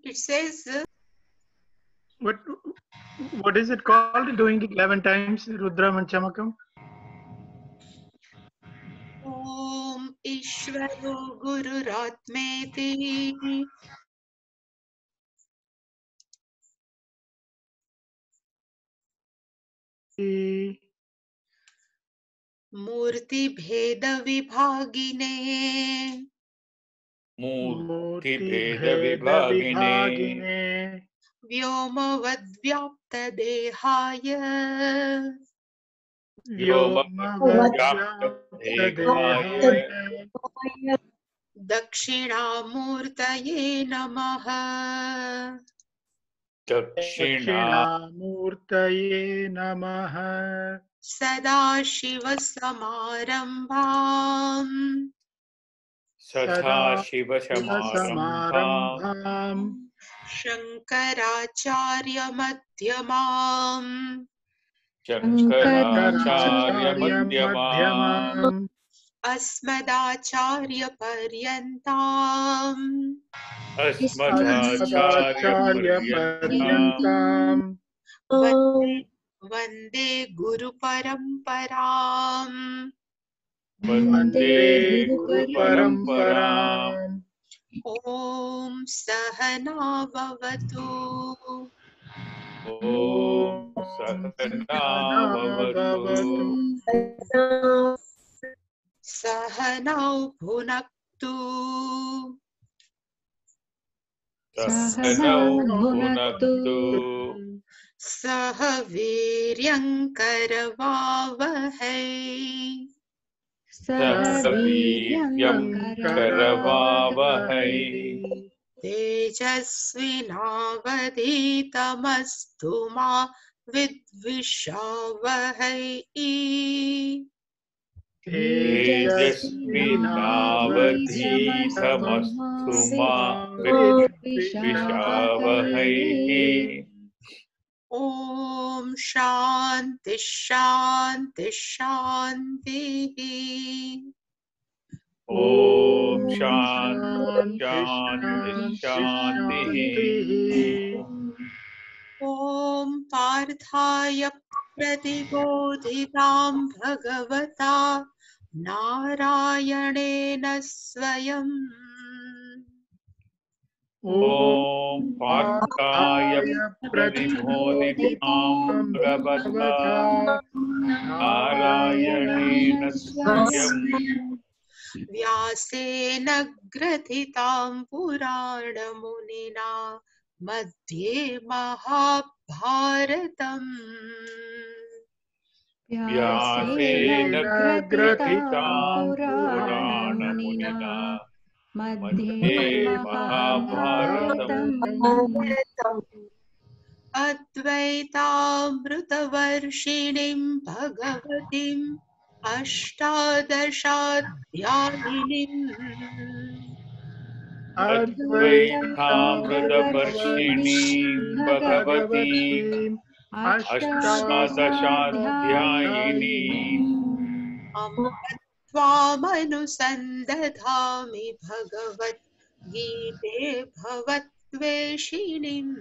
It says, what is it called? Doing it 11 times, Rudra Manchamakam. Om Ishvaro Gururatmeti Murti Bheda Vibhagine मूर्ति भेद विभागिने व्योमवद्व्याप्त देहाय दक्षिणामूर्तये नमः। दक्षिणामूर्तये नमः। सदाशिवसमारम्भाम् सदाशिवसमारम्भाम् शङ्कराचार्यमध्यमाम् शङ्कराचार्यमध्यमाम् अस्मदाचार्यपर्यन्ताम् अस्मदाचार्यपर्यन्ताम् वन्दे गुरुपरम्पराम्। वन्दे गुरुपरम्पराम्। ॐ सहना भवतु। ॐ सहना भवतु। सहनौ भुनक्तु। सहनौ भुनक्तु। सह वीर्यङ्करवावहै। सह वीर्यङ्करवावहै। तेजस्विनावधीतमस्तु मा विद्विषावहै। तेजस्विनावधीतमस्तु मा विद्विषावहै। ॐ शान्ति शान्ति शान्तिः। ॐ शान्ति शान्तिः। ॐ पार्थाय प्रतिबोधितां भगवता नारायणेन स्वयं। ॐ पार्थाय प्रतिबोधितां भगवता नारायणेन स्वयं व्यासेन ग्रथितां पुराणमुनिना मध्ये महाभारतम्। व्यासेन ग्रथितां पुराणमुनिना मध्ये महाभारतम्। अद्वैतामृतवर्षिणीं भगवतीम् अष्टादशाध्यायिनीम् अद्वैतामृतवर्षिणीं भगवतीम् अष्टादशाध्यायिनीम् अम्ब त्वामनुसन्दधामि भगवद्गीते भवत्वेषिणीम्।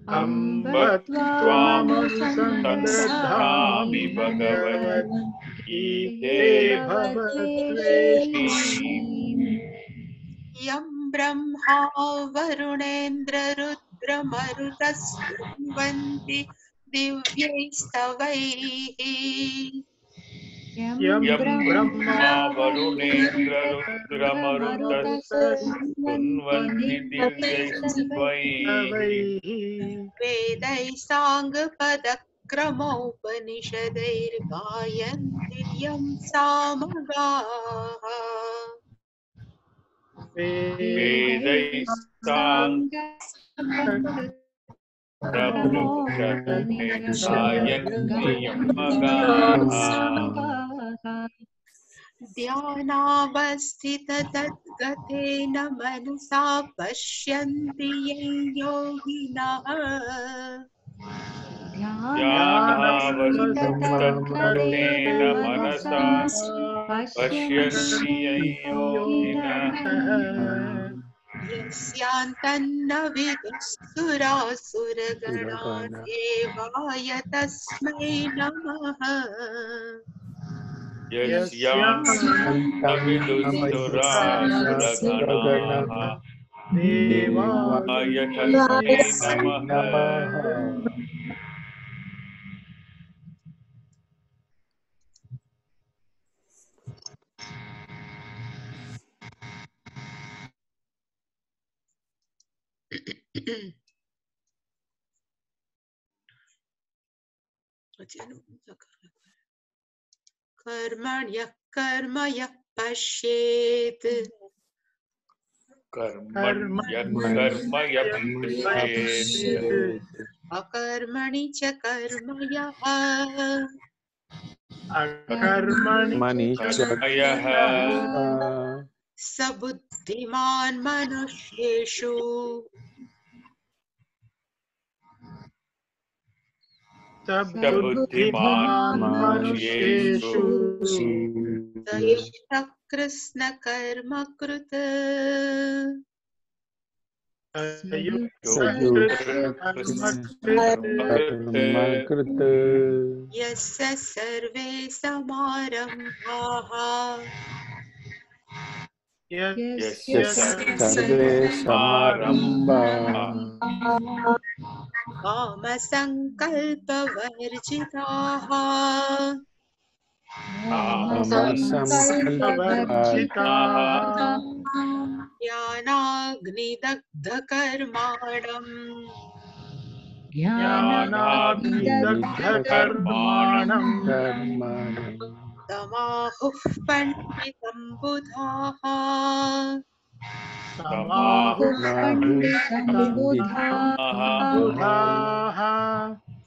अम्ब त्वामनुसन्दधामि भगवद्गीते भवत्वेषिणीम्। यं ब्रह्मा वरुणेन्द्ररुद्रमरुतस्तुवन्ति दिव्यैस्तवैः। यं ब्रह्मा वरुणेन्द्ररुद्रमरुतस्तुन्वन्ति दिव्यैस्तवैः। वेदैः साङ्गपदक्रमोपनिषदैर्गायन्ति यं सामगाः। वेदैः साङ्गपदक्रमोपनिषदैर्गायन्ति यं सामगाः। ध्यानावस्थिततद्गतेन मनसा पश्यन्ति यं योगिनः। ध्यानावस्थिततद्गतेन मनसा पश्यन्ति यं योगिनः। यस्यान्तन्न विदुःसुरासुरगणा देवाय तस्मै नमः यस्यां विदुस्तुरासुरगणाः देवाय तस्मै नमः। कर्मण्यः कर्म यः पश्येत् कर्म यः पश्येत् अकर्मणि च कर्म यः अकर्मणि कर्म यः स बुद्धिमान् मनुष्येषु बुद्धिमान् मनुष्येषु स युक्तः कृष्ण कर्म कृत् यस्य सर्वे समारम्भाः यस्य सर्वे समारम्भाः कामसङ्कल्पवर्जिताः ज्ञानाग्निदग्धकर्माणम् तमाहुः पण्डितं बुधाः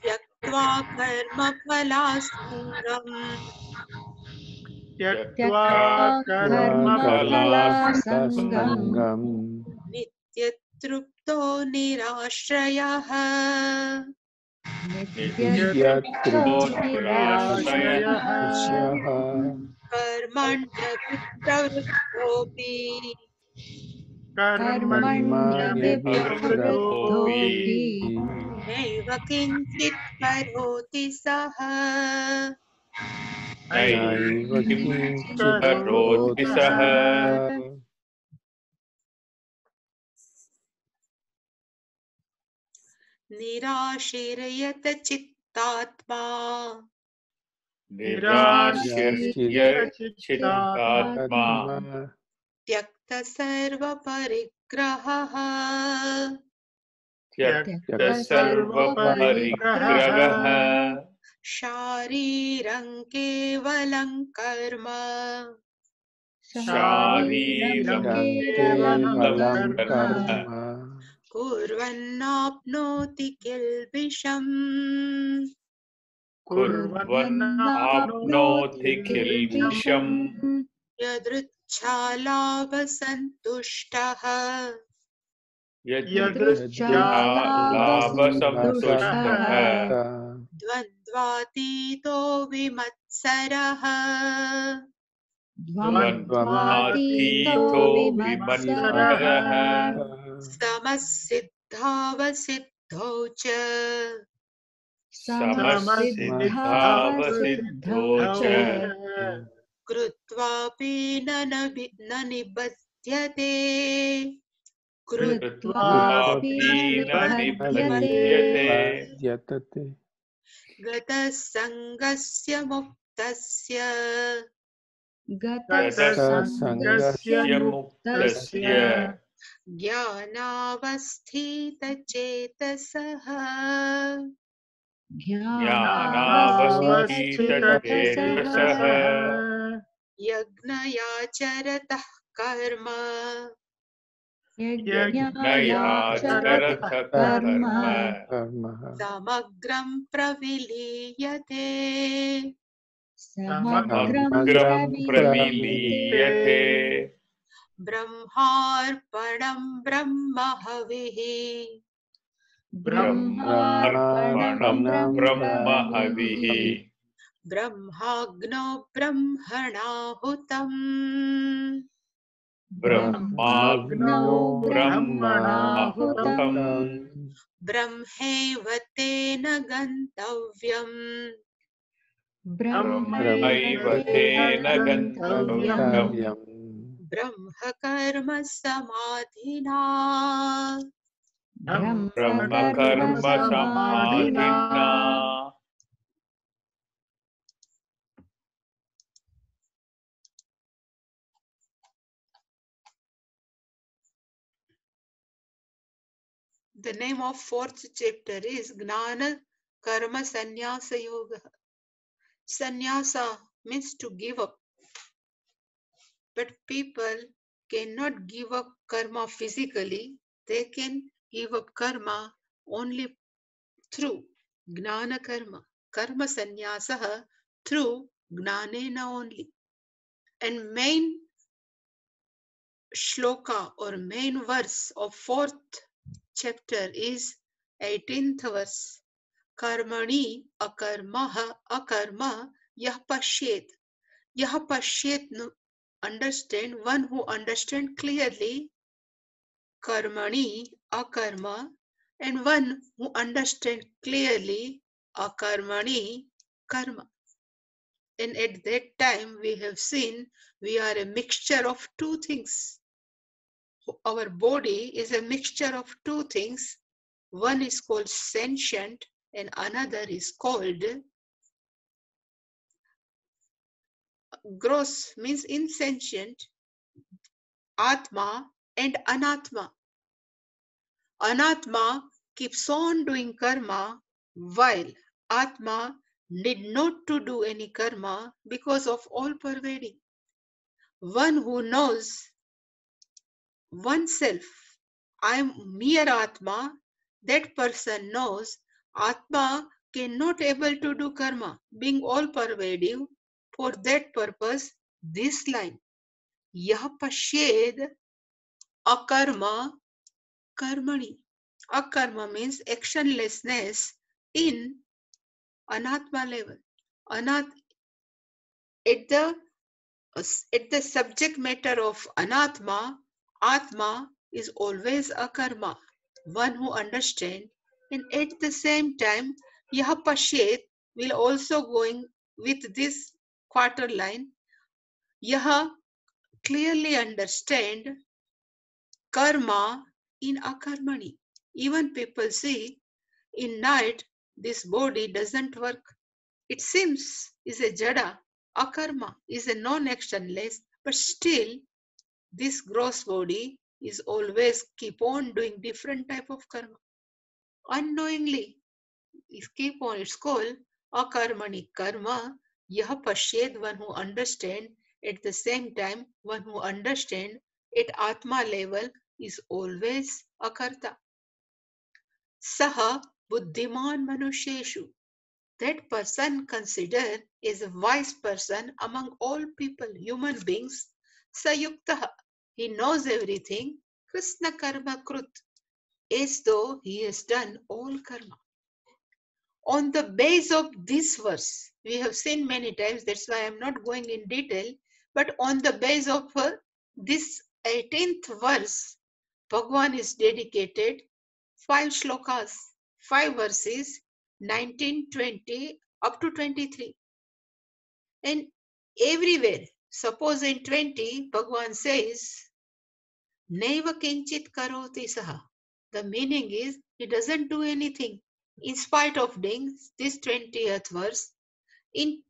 त्यक्त्वा कर्मफलासङ्गम् नित्यतृप्तो निराश्रयः कर्मण्यभिप्रवृत्तोऽपि नैव किञ्चित् करोति सः करोति सः निराशीर्यत चित्तात्मा निराशीर्यचित्तात्मा त्यक्त सर्वपरिग्रहः त्यक्त सर्वपरिग्रहः शारीरं केवलं कर्म शारीरं कर्म कुर्वन्नाप्नोति किल्बिषम् कुर्वन्नाप्नोति किल्बिषम् यदृच्छालाभसन्तुष्टः यदृच्छालाभसन्तुष्टः द्वन्द्वातीतो विमत्सरः द्वन्द्वातीतो विमत्सरः समसिद्धावसिद्धौ च समसिद्धावसिद्धौ च कृत्वापि न निबध्यते कृत्वापि न निबध्यते गतः सङ्गस्य मुक्तस्य ज्ञानावस्थितचेतसः यज्ञयाचरतः कर्म समग्रं प्रविलीयते ब्रह्मार्पणं ब्रह्महविः ब्रह्माग्नो ब्रह्मणाहुतम् ब्रह्माग्नौ ब्रह्मणाहुतम् ब्रह्मैव तेन गन्तव्यम् ब्रह्मैव तेन गन्तव्यम् ब्रह्म कर्म समाधिना ब्रह्म कर्म समाधिना. The name of fourth chapter is Gnana Karma Sannyasa Yoga. Sannyasa means to give up. But people cannot give up karma physically. They can give up karma only through Gnana Karma. Karma Sannyasa through Gnanena only. And main shloka or main verse of fourth chapter is 18th verse. Karmani akarmaha akarma yah pashyet. Yah pashyet, understand, one who understand clearly karmani akarma, and one who understand clearly akarmani karma. And at that time we have seen we are a mixture of two things. Our body is a mixture of two things. One is called sentient and another is called gross, means insentient, Atma and Anatma. Anatma keeps on doing karma while Atma need not to do any karma because of all pervading. One who knows oneself, I am mere Atma, that person knows Atma cannot able to do karma, being all pervasive. For that purpose, this line, Yah pashyed akarma karmani. Akarma means actionlessness in anatma level. At the subject matter of anatma, atma is always akarma, one who understands, and at the same time, Yah pashyet will also going with this quarter line. Yah clearly understand karma in akarmani. Even people see in night this body doesn't work. It seems is a jada, akarma, is a non-actionless, but still this gross body is always keep on doing different type of karma. Unknowingly, it keep on, it's called akarmani karma. Yah pashyed, one who understand, at the same time one who understand at atma level is always akarta. Saha buddhiman manusheshu. That person considered is a wise person among all people, human beings. Sayuktaha. He knows everything. Krishna karma krut. As though he has done all karma. On the base of this verse, we have seen many times, that's why I'm not going in detail, but on the base of this 18th verse, Bhagwan is dedicated 5 shlokas, 5 verses, 19, 20, up to 23. And everywhere, suppose in 20, Bhagwan says, Neva kinchit karoti saha. The meaning is, he doesn't do anything. In spite of doing this 20th verse, in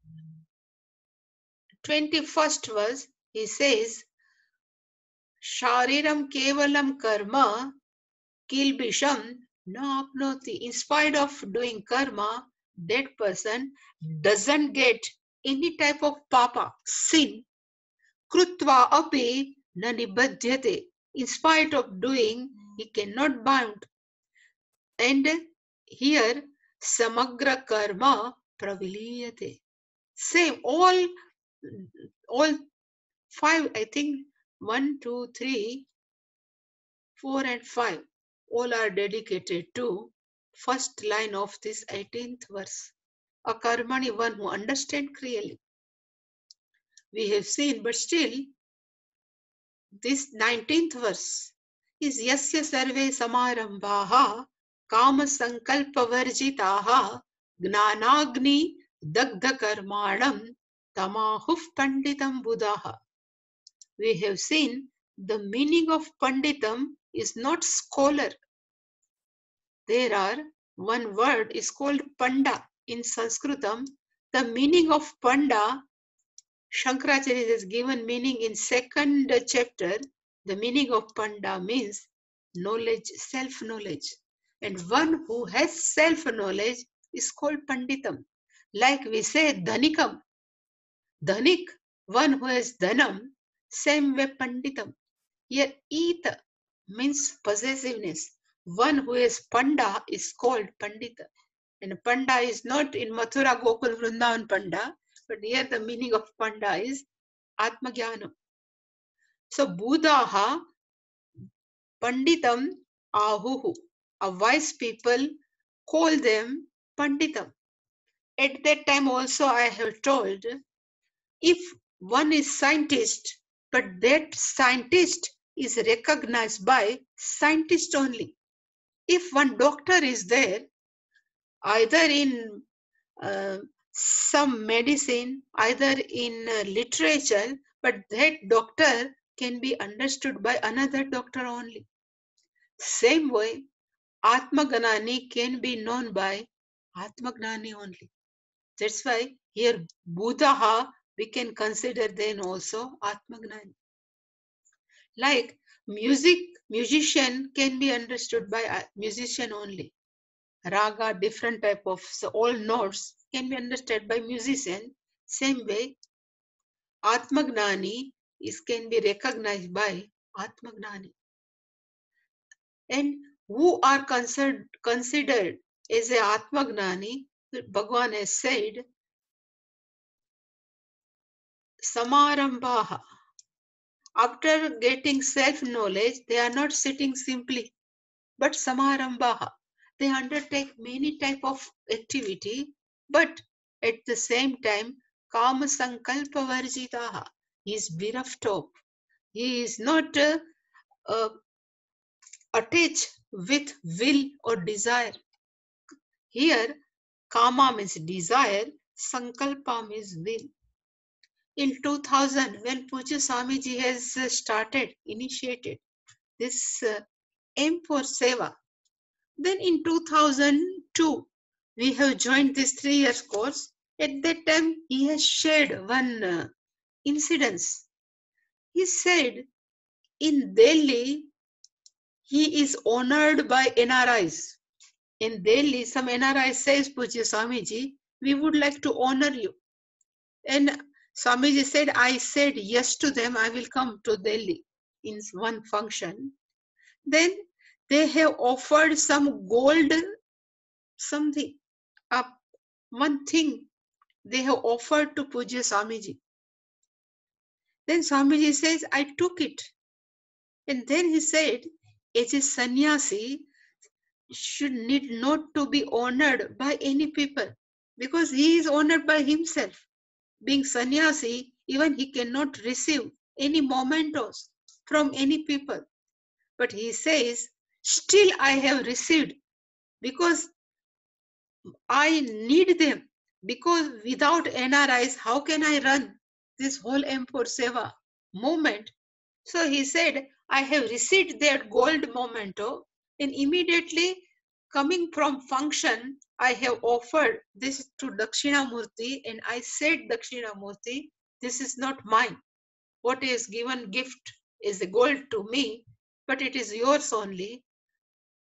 21st verse, he says, Shariram kevalam karma kilbisham na apnoti. In spite of doing karma, that person doesn't get any type of papa, sin. Krutva api na nibadhyate. In spite of doing, he cannot bound. And here, samagra karma praviliyate. Same, all 5, I think 1, 2, 3, 4 and 5, all are dedicated to first line of this 18th verse. A karmani, one who understands clearly. We have seen, but still This 19th verse is Yasya Sarve Samarambhaha Kama Sankalpa Varjitaha Gnanagni Dagdha Karmanam Tamahuf Panditam Buddhaha. We have seen the meaning of Panditam is not scholar. There are one word is called Panda in Sanskritam. The meaning of Panda, Shankaracharya has given meaning in second chapter. The meaning of Panda means knowledge, self-knowledge. And one who has self-knowledge is called Panditam. Like we say Dhanikam. Dhanik, one who has Dhanam, same way Panditam. Here Ita means possessiveness. One who has Panda is called Pandita. And Panda is not in Mathura, Gokul, Vrindavan Panda, but here the meaning of Panda is Atmagyanam. So Buddhaha Panditam Ahuhu. A wise people call them Panditam. At that time also I have told, if one is scientist, but that scientist is recognized by scientist only. If one doctor is there, either in some medicine, either in literature, but that doctor can be understood by another doctor only. Same way, Atmagnani can be known by Atmagnani only. That's why here Buddha we can consider then also Atmagnani. Like musician can be understood by a musician only. Raga, different type of, so all notes can be understood by musician. Same way, Atmagnani can be recognized by Atmagnani. And who are considered as a Atmagnani, Bhagavan has said, Samarambhaha. After getting self-knowledge, they are not sitting simply, but Samarambhaha. They undertake many type of activity, but at the same time, Kama Sankalpa Varjitaha. He is bereft of. He is not attached with will or desire. Here, Kama means desire, Sankalpa means will. In 2000, when Pujya Swamiji has initiated this aim for Seva, then in 2002, we have joined this 3 years course. At that time, he has shared one incidence. He said, in Delhi, he is honored by NRIs. In Delhi, some NRI says, Pujya Swamiji, we would like to honor you. And Swamiji said, I said yes to them, I will come to Delhi in one function. Then they have offered some gold, something, one thing they have offered to Pujya Swamiji. Then Swamiji says, I took it. And then he said, as a sannyasi, should need not to be honored by any people, because he is honored by himself. Being sannyasi, even he cannot receive any mementos from any people. But he says, still I have received because I need them. Because without NRIs, how can I run this whole M4 Seva movement? So he said, I have received that gold memento, and immediately coming from function, I have offered this to Dakshinamurti, and I said, Dakshinamurti, this is not mine. What is given gift is the gold to me, but it is yours only.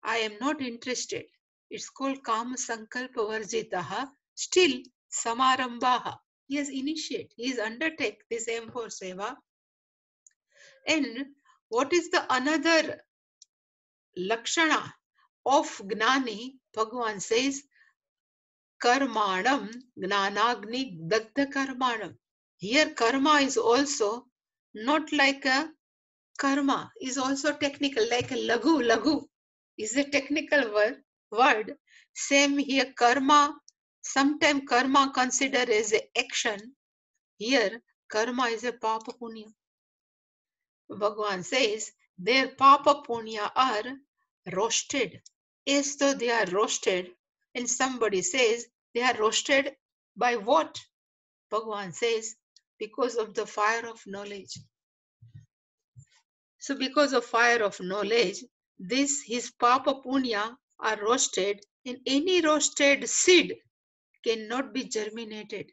I am not interested. It's called Kama Sankalpa Varjitaha. Still, Samarambhaha. He has initiated, he has undertaken this M4 Seva. And what is the another Lakshana of Gnani? Bhagavan says, Karmanam Gnanagni Dagdha Karmanam. Here karma is also not like a karma, is also technical, like a lagu is a technical word. Same here, karma, sometimes karma considered as a action. Here, karma is a papa punya. Bhagavan says their papa punya are roasted. As though they are roasted, and somebody says they are roasted by what? Bhagavan says because of the fire of knowledge. So because of fire of knowledge, this his papa punya are roasted, and any roasted seed cannot be germinated.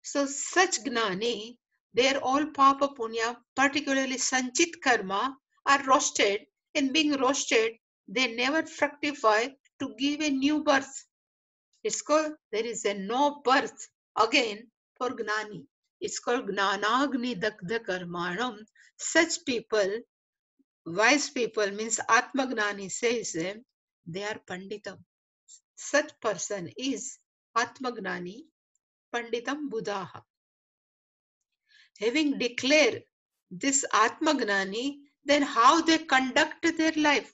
So such gnani, their all papa punya, particularly sanchit karma, are roasted, and being roasted, they never fructify to give a new birth. It's called, there is a no birth again for gnani. It's called gnanagni dakdha karmanam. Such people, wise people, means Atma Gnani says them, they are Panditam. Such person is Atma Gnani, Panditam Buddhaha. Having declared this Atma Gnani, then how they conduct their life.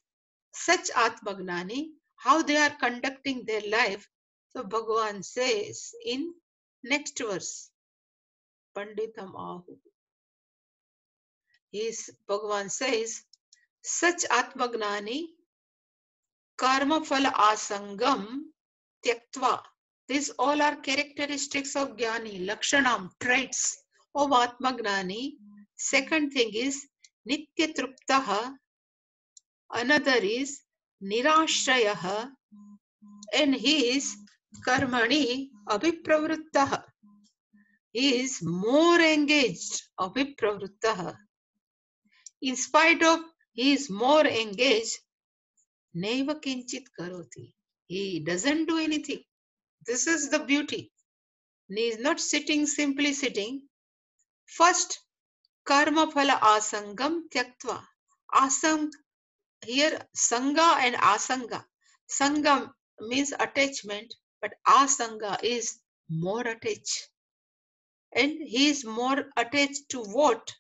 Such Atma Gnani, how they are conducting their life. So Bhagavan says in next verse, Panditam Ahu. Bhagavan says, such Atma Gnani, karma phala asangam tyaktva. These all are characteristics of Jnani, Lakshanam, traits of Atma Gnani. Second thing is Nitya Truptaha. Another is Nirashrayaha. And he is Karmani Abhipravruttaha. He is more engaged, Abhipravruttaha. In spite of he is more engaged, Neva Kinchit Karoti. He doesn't do anything. This is the beauty. He is not sitting, simply sitting. First, karma phala asangam tyaktva. Asang, here sanga and asanga. Sangam means attachment, but asanga is more attached. And he is more attached to what?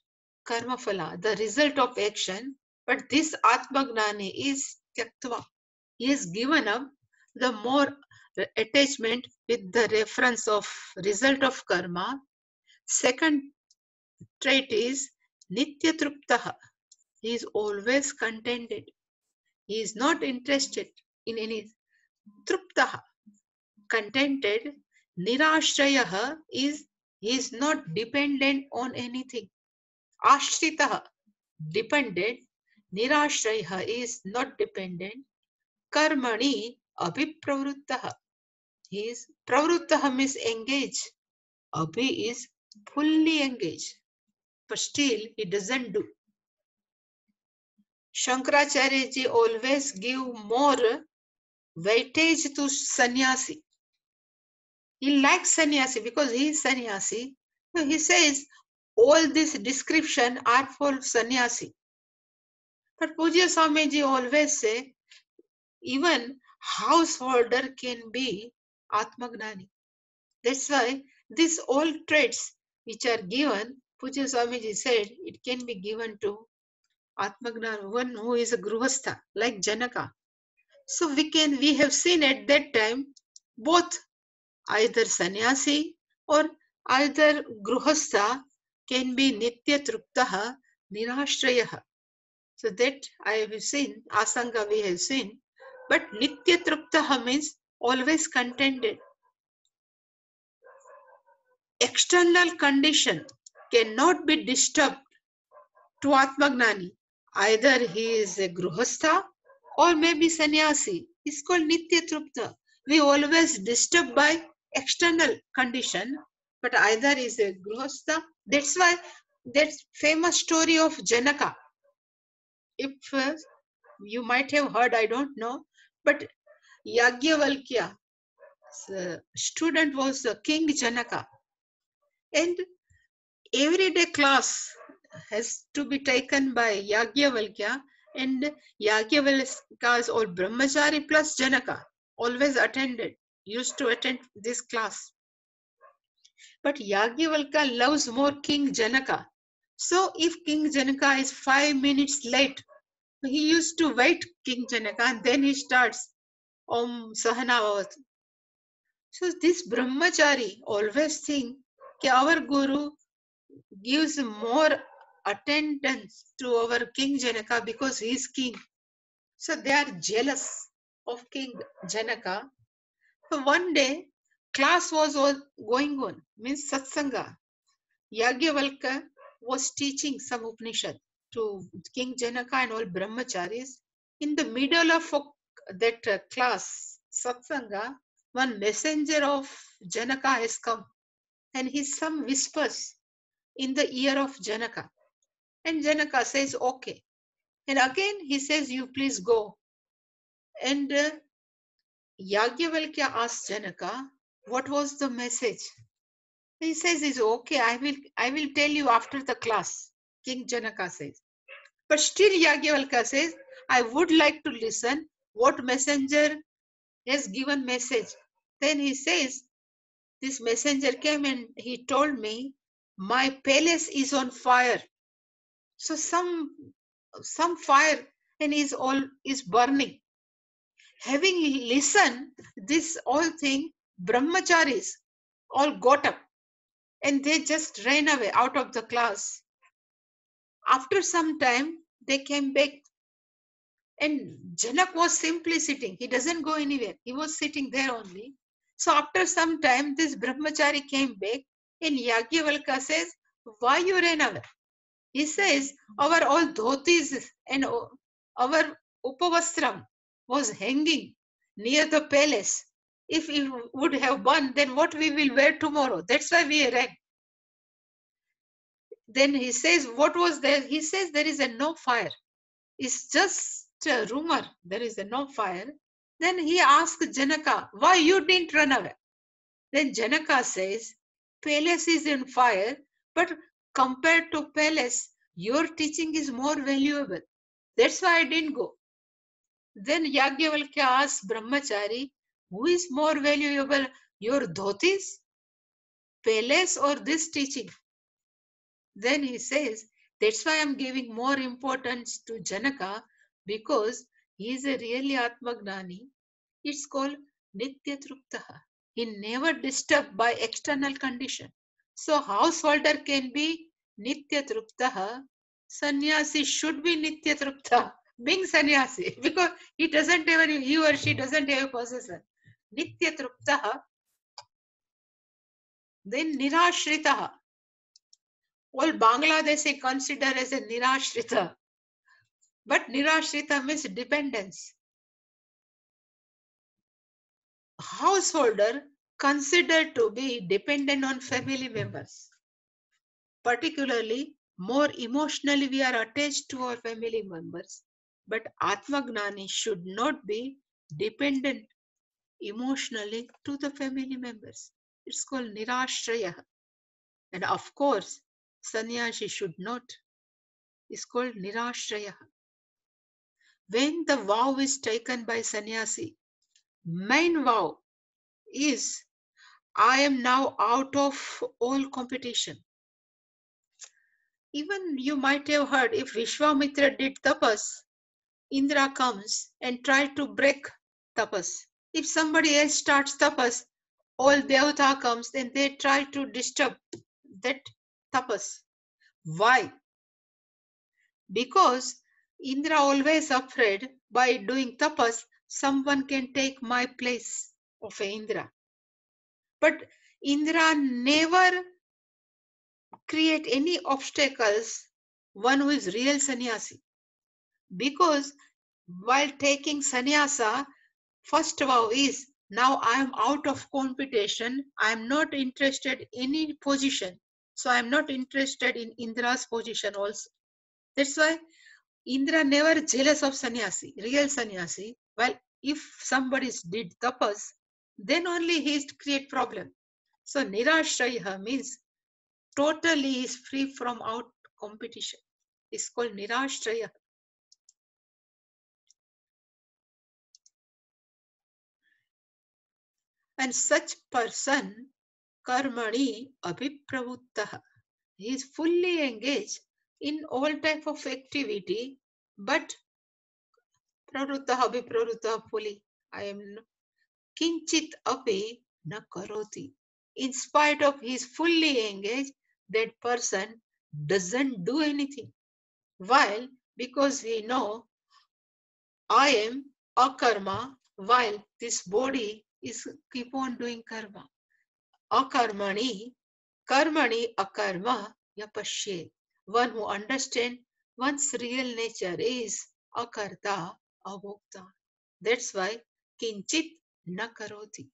Karma phala, the result of action. But this Atma Gnani is tyaktva. He has given up the more attachment with the reference of result of karma. Second trait is Nitya Truptaha. He is always contented. He is not interested in any Truptaha. Contented. Nirashrayaha is he is not dependent on anything. Ashritaha, dependent. Nirashrayaha is not dependent. Karmani abhipravruttaha. He is pravruttaha means engaged. Abhi is fully engaged. But still he doesn't do. Shankaracharya ji always give more weightage to sannyasi. He likes sannyasi because he is sannyasi. So he says all this description are for sannyasi. But Pujya Swami ji always say even householder can be Atmagnani. That's why these all traits which are given, Pujya Swami ji said it can be given to Atmagnani, one who is a Gruhastha, like Janaka. So we have seen at that time both either sannyasi or either Gruhastha can be Nitya Truptaha, Nirashrayaha. So that I have seen, Asanga we have seen, but Nitya Truptaha means always contented. External condition cannot be disturbed to Atmagnani. Either he is a Gruhastha or maybe sannyasi. It's called Nitya Trupta. We always disturbed by external condition, but either is a Gruhastha. That's why that famous story of Janaka. If you might have heard, I don't know, but Yagyavalkya, student was King Janaka. And everyday class has to be taken by Yagyavalkya, and Yagyavalkya is all Brahmachari plus Janaka, always attended, used to attend this class. But Yagyavalkya loves more King Janaka. So if King Janaka is 5 minutes late, he used to wait King Janaka and then he starts Om Sahana. So this Brahmachari always think that our Guru gives more attendance to our King Janaka because he is king. So they are jealous of King Janaka. So one day, class was all going on, means satsanga. Yagyavalkya was teaching some Upanishad to King Janaka and all brahmacharis. In the middle of that class, satsanga, one messenger of Janaka has come and he some whispers in the ear of Janaka. And Janaka says, okay. And again he says, you please go. And Yagyavalkya asked Janaka, what was the message? He says, it's okay, I will tell you after the class, King Janaka says. But still Yagyavalkya says, I would like to listen what messenger has given message. Then he says, this messenger came and he told me, my palace is on fire. So some fire and is burning. Having listened this all thing, brahmacharis all got up and they just ran away out of the class. After some time, they came back and Janak was simply sitting. He doesn't go anywhere. He was sitting there only. So after some time, this brahmachari came back and Yagyavalkya says, why you ran away? He says, our all dhotis and our upavastram was hanging near the palace. If it would have burned, then what we will wear tomorrow? That's why we ran. Then he says, what was there? He says, there is a no fire. It's just a rumor. There is a no fire. Then he asked Janaka, why you didn't run away? Then Janaka says, palace is in fire, but compared to palace, your teaching is more valuable. That's why I didn't go. Then Yagyavalkya asked Brahmachari, who is more valuable, your dhotis, palace, or this teaching? Then he says, that's why I'm giving more importance to Janaka because he is a really Atmagnani. It's called Nitya Truptaha. He never disturbed by external condition. So householder can be Nitya Truptaha. Sannyasi should be Nitya Truptaha, being sannyasi, because he doesn't have any, he or she doesn't have a possessor. Nitya Truptaha. Then Nirashritaha. All Bangladeshi consider as a Nirashrita. But Nirashrita means dependence. Householder considered to be dependent on family members. Particularly, more emotionally we are attached to our family members. But Atmagnani should not be dependent emotionally to the family members. It's called Nirashraya. And of course, Sannyasi should not. It's called Nirashraya. When the vow is taken by sannyasi, main vow is, I am now out of all competition. Even you might have heard, if Vishwamitra did tapas, Indra comes and tries to break tapas. If somebody else starts tapas, all Devata comes and they try to disturb that tapas. Why? Because Indra always afraid by doing tapas, someone can take my place of Indra. But Indra never create any obstacles, one who is real sannyasi. Because while taking sannyasa, first vow is, now I am out of competition, I am not interested in any position. So I am not interested in Indra's position also. That's why Indra never jealous of sannyasi, real sannyasi. Well, if somebody did tapas, then only he create problem. So Nirashraya means totally is free from out competition. It's called Nirashraya. And such person, karmani abhipravuttaha, he is fully engaged in all type of activity, but pravuttaha abhipravuttaha fully. I am kinchit api na karoti. In spite of he is fully engaged, that person doesn't do anything. While because we know I am a karma, while this body is keep on doing karma. Akarmani, karmani akarma yapashyet. One who understands one's real nature is akarta avokta. That's why kinchit na karoti.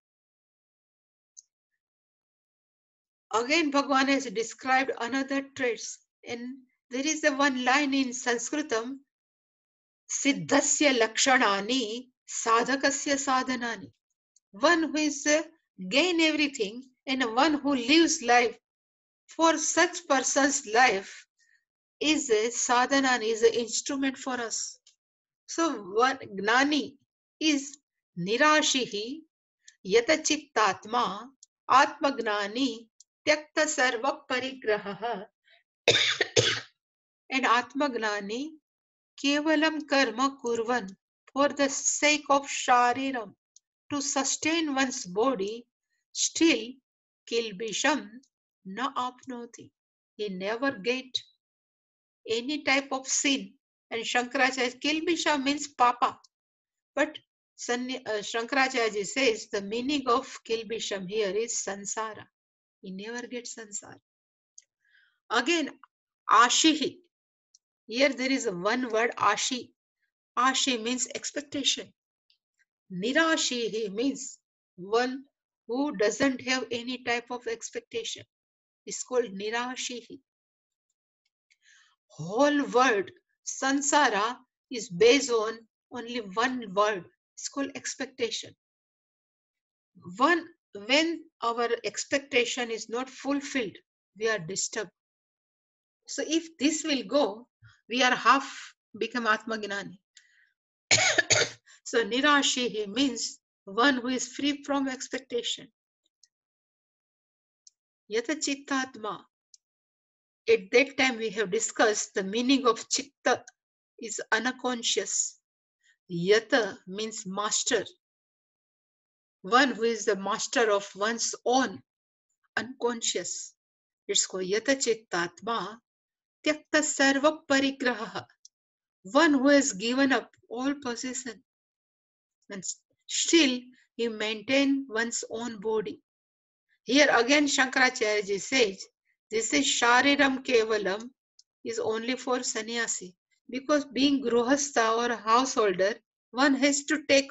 Again, Bhagavan has described another traits, and there is a one line in Sanskritam, Siddhasya lakshanani sadhakasya sadhanani. One who is gain everything and one who lives life for such person's life is a sadhana, is an instrument for us. So one gnani is nirashihi yata chittatma atma gnani tyakta sarva parigraha and atma gnani kevalam karma kurvan for the sake of shariram to sustain one's body still kilbisham na apnoti. He never get any type of sin. And Shankaracharya, Kilbisha means papa. But Shankaracharya says the meaning of Kilbisham here is sansara. He never gets sansara. Again, Ashihi. Here there is one word, Ashi. Ashi means expectation. Nirashihi means one who doesn't have any type of expectation. It's called Nirashihi. Whole word sansara is based on only one word. It's called expectation. When our expectation is not fulfilled, we are disturbed. So if this will go, we are half become Atma Gnani. So Nirashihi means one who is free from expectation. Yata Chittatma. At that time we have discussed the meaning of Chitta is unconscious. Yata means master. One who is the master of one's own unconscious. It's called Yata Chittatma Tyakta Sarva Parigraha. One who has given up all possession and still he maintains one's own body. Here again Shankaracharya says this is Shariram Kevalam is only for sannyasi because being Gruhastha or householder, one has to take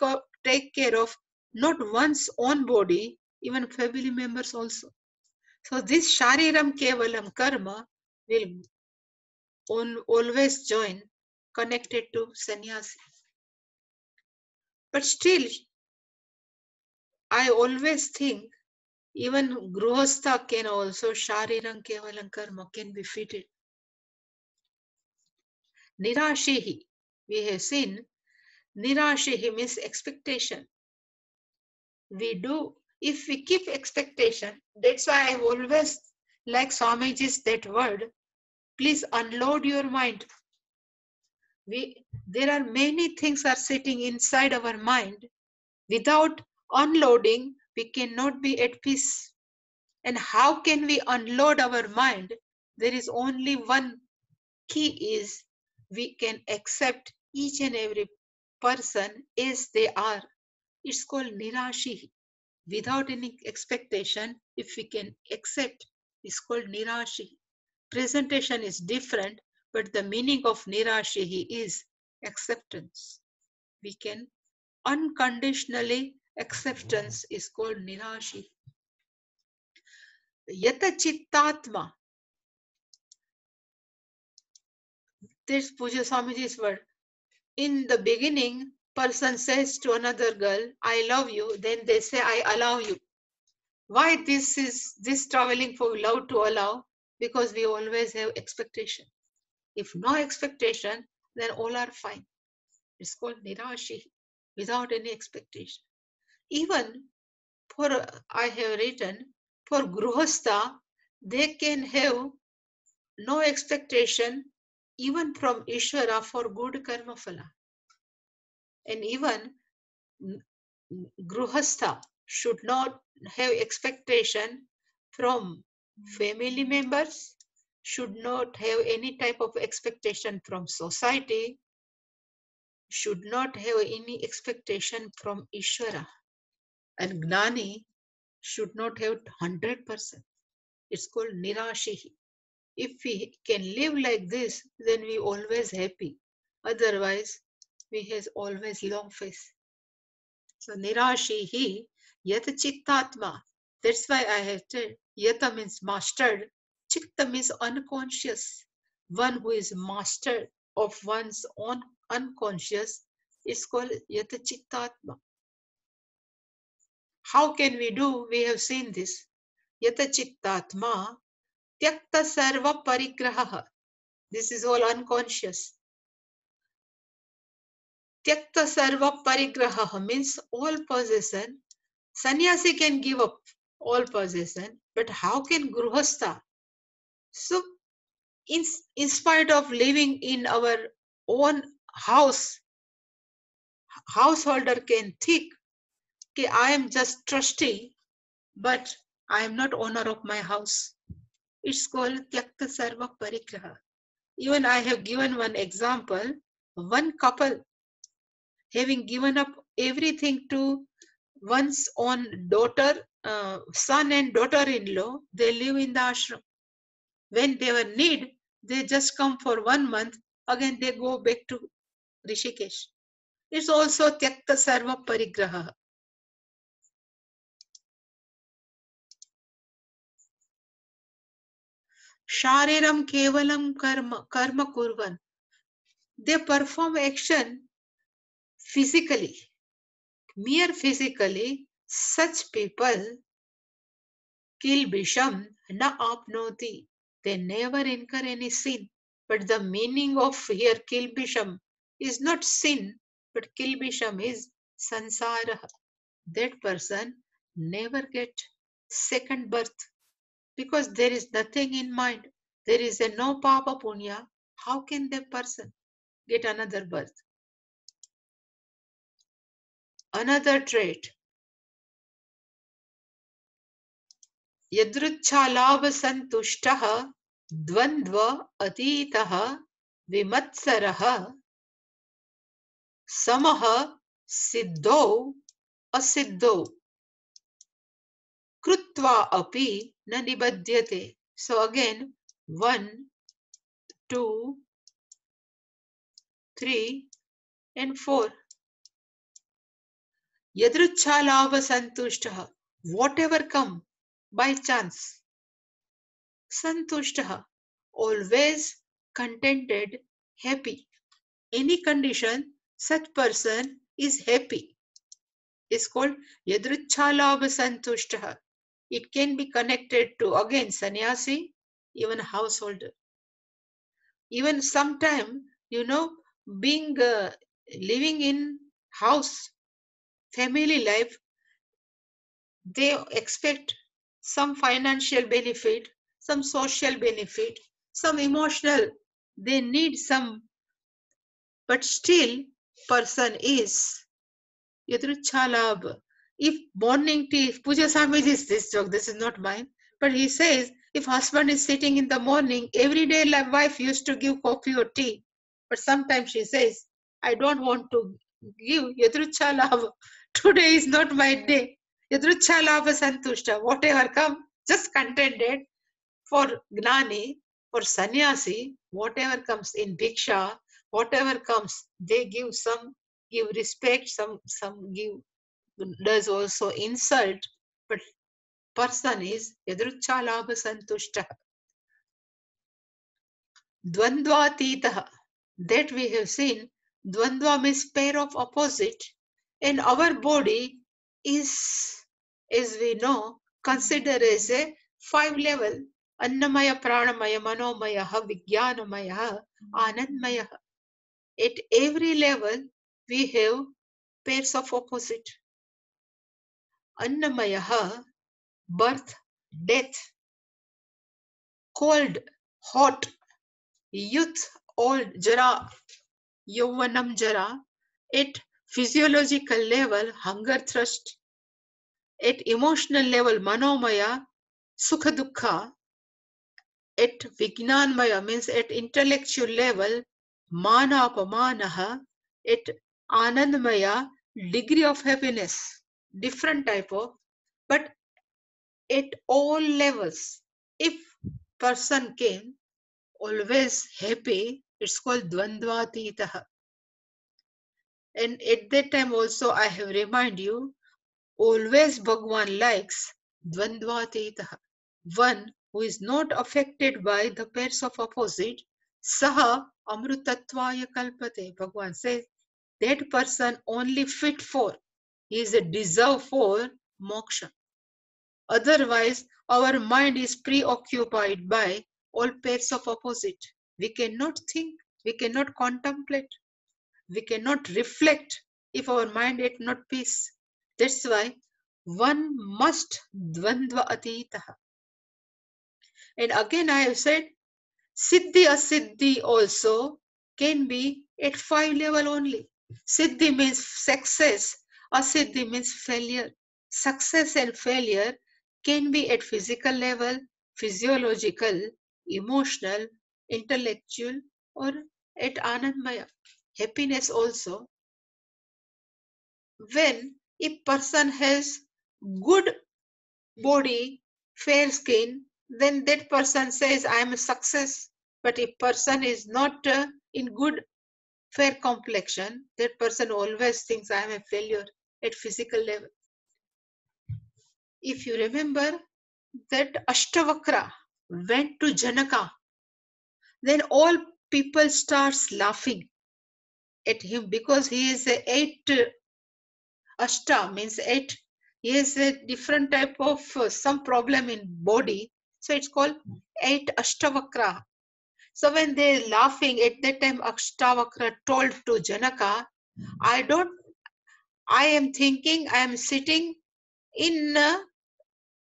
care of not one's own body, even family members also. So this Shariram Kevalam karma will always join connected to sannyasi. But still, I always think even Gruhastha can also Shariram Kevalam karma can be fitted. Nirashihi, we have seen Nirashihi means expectation. If we keep expectation, that's why I always like Swamiji's that word, please unload your mind. There are many things are sitting inside our mind. Without unloading, we cannot be at peace. And how can we unload our mind? There is only one key is we can accept each and every person as they are. It's called Nirashihi. Without any expectation, if we can accept, it's called Nirashihi. Presentation is different, but the meaning of Nirashihi is acceptance. We can unconditionally acceptance is called Nirashihi. Yata Chittatma. This Puja Swamiji's word. In the beginning, person says to another girl, I love you, then they say, I allow you. Why this traveling for love to allow? Because we always have expectation. If no expectation, then all are fine. It's called Nirashi, without any expectation. Even for, I have written, for Gruhastha, they can have no expectation even from Ishvara for good karma phala. And even Gruhastha should not have expectation from family members, should not have any type of expectation from society, should not have any expectation from Ishvara. And Gnani should not have 100%. It's called Nirashihi. If we can live like this, then we always happy. Otherwise, we has always long face. So Nirashihi Yata Chittatma. That's why I have said Yata means mastered. Chitta means unconscious. One who is master of one's own unconscious is called Yata Chittatma. How can we do? We have seen this. Yata Chittatma Tyakta Sarva Parigraha. This is all unconscious. Tyakta Sarva Parigraha means all possession. Sannyasi can give up all possession, but how can Gruhastha? So, in spite of living in our own house, householder can think, okay, I am just trustee, but I am not owner of my house. It's called Tyakta Sarva Parigraha. Even I have given one example. One couple having given up everything to one's own daughter, son and daughter-in-law, they live in the ashram. When they were need, they just come for 1 month, again they go back to Rishikesh. It's also Tyakta Sarva Parigraha. Shariram Kevalam Karma Kurvan. They perform action physically, mere physically. Such people Kilbisham na apnoti. They never incur any sin. But the meaning of here Kilbisham is not sin, but Kilbisham is sansara. That person never get second birth because there is nothing in mind. There is a no papa punya. How can that person get another birth? Another trait. Yadruchalava santushtaha dvandva atitaha vimatsaraha samaha siddho asiddho krutva api na nibadhyate. So again, 1, 2, 3, and 4. Yadruchalava santushtaha. Whatever come by chance. Santushtaha. Always contented, happy. Any condition, such person is happy. It's called Yadruchalava santushtaha. It can be connected to again sannyasi, even householder. Even sometime, being living in house, family life, they expect some financial benefit, some social benefit, some emotional. They need some, but still person is Yadruchalab. If morning tea, Puja Swamiji is this joke, this is not mine, but he says if husband is sitting in the morning, every day like wife used to give coffee or tea, but sometimes she says, I don't want to give Yadruchalab. Today is not my day. Yadruchalab santushta. Whatever come, just contented. For Gnani, for sannyasi, whatever comes in Bhiksha, whatever comes, they give respect, some give, does also insult, but person is Yadruchalabha santushta. Dvandvatitaha. That we have seen, Dvandva means pair of opposite, and our body is, as we know, considered as a 5 level. Annamaya, Pranamaya, Manomaya, Vijnanamaya, Anandmaya. At every level, we have pairs of opposite. Annamaya, birth, death, cold, hot, youth, old, jara, yauvanam, jara. At physiological level, hunger, thirst. At emotional level, manomaya, sukha, dukkha. at Vijnanmaya means at intellectual level, Mana Apamanaha, at Anandmaya, degree of happiness, different type of, but at all levels. If person can always happy, it's called Dvandvatitaha. And at that time also I have remind you, always Bhagwan likes Dvandvatitaha. One who is not affected by the pairs of opposite, Saha Amrutatvaya Kalpate. Bhagwan says that person only fit for, he is a deserve for moksha. Otherwise, our mind is preoccupied by all pairs of opposite. We cannot think, we cannot contemplate, we cannot reflect if our mind is not peace. That's why one must dvandva atitaha. And again I have said, siddhi asiddhi also can be at 5 level only. Siddhi means success, asiddhi means failure. Success and failure can be at physical level, physiological, emotional, intellectual, or at anandmaya. Happiness also. When a person has good body, fair skin, then that person says, I am a success. But if person is not in good, fair complexion, that person always thinks I am a failure at physical level. If you remember that Ashtavakra went to Janaka, then all people starts laughing at him because he is a 8 Ashta means 8. He has a different type of some problem in body. So it's called 8 Ashtavakra. So when they're laughing at that time, Ashtavakra told to Janaka, I am thinking I am sitting in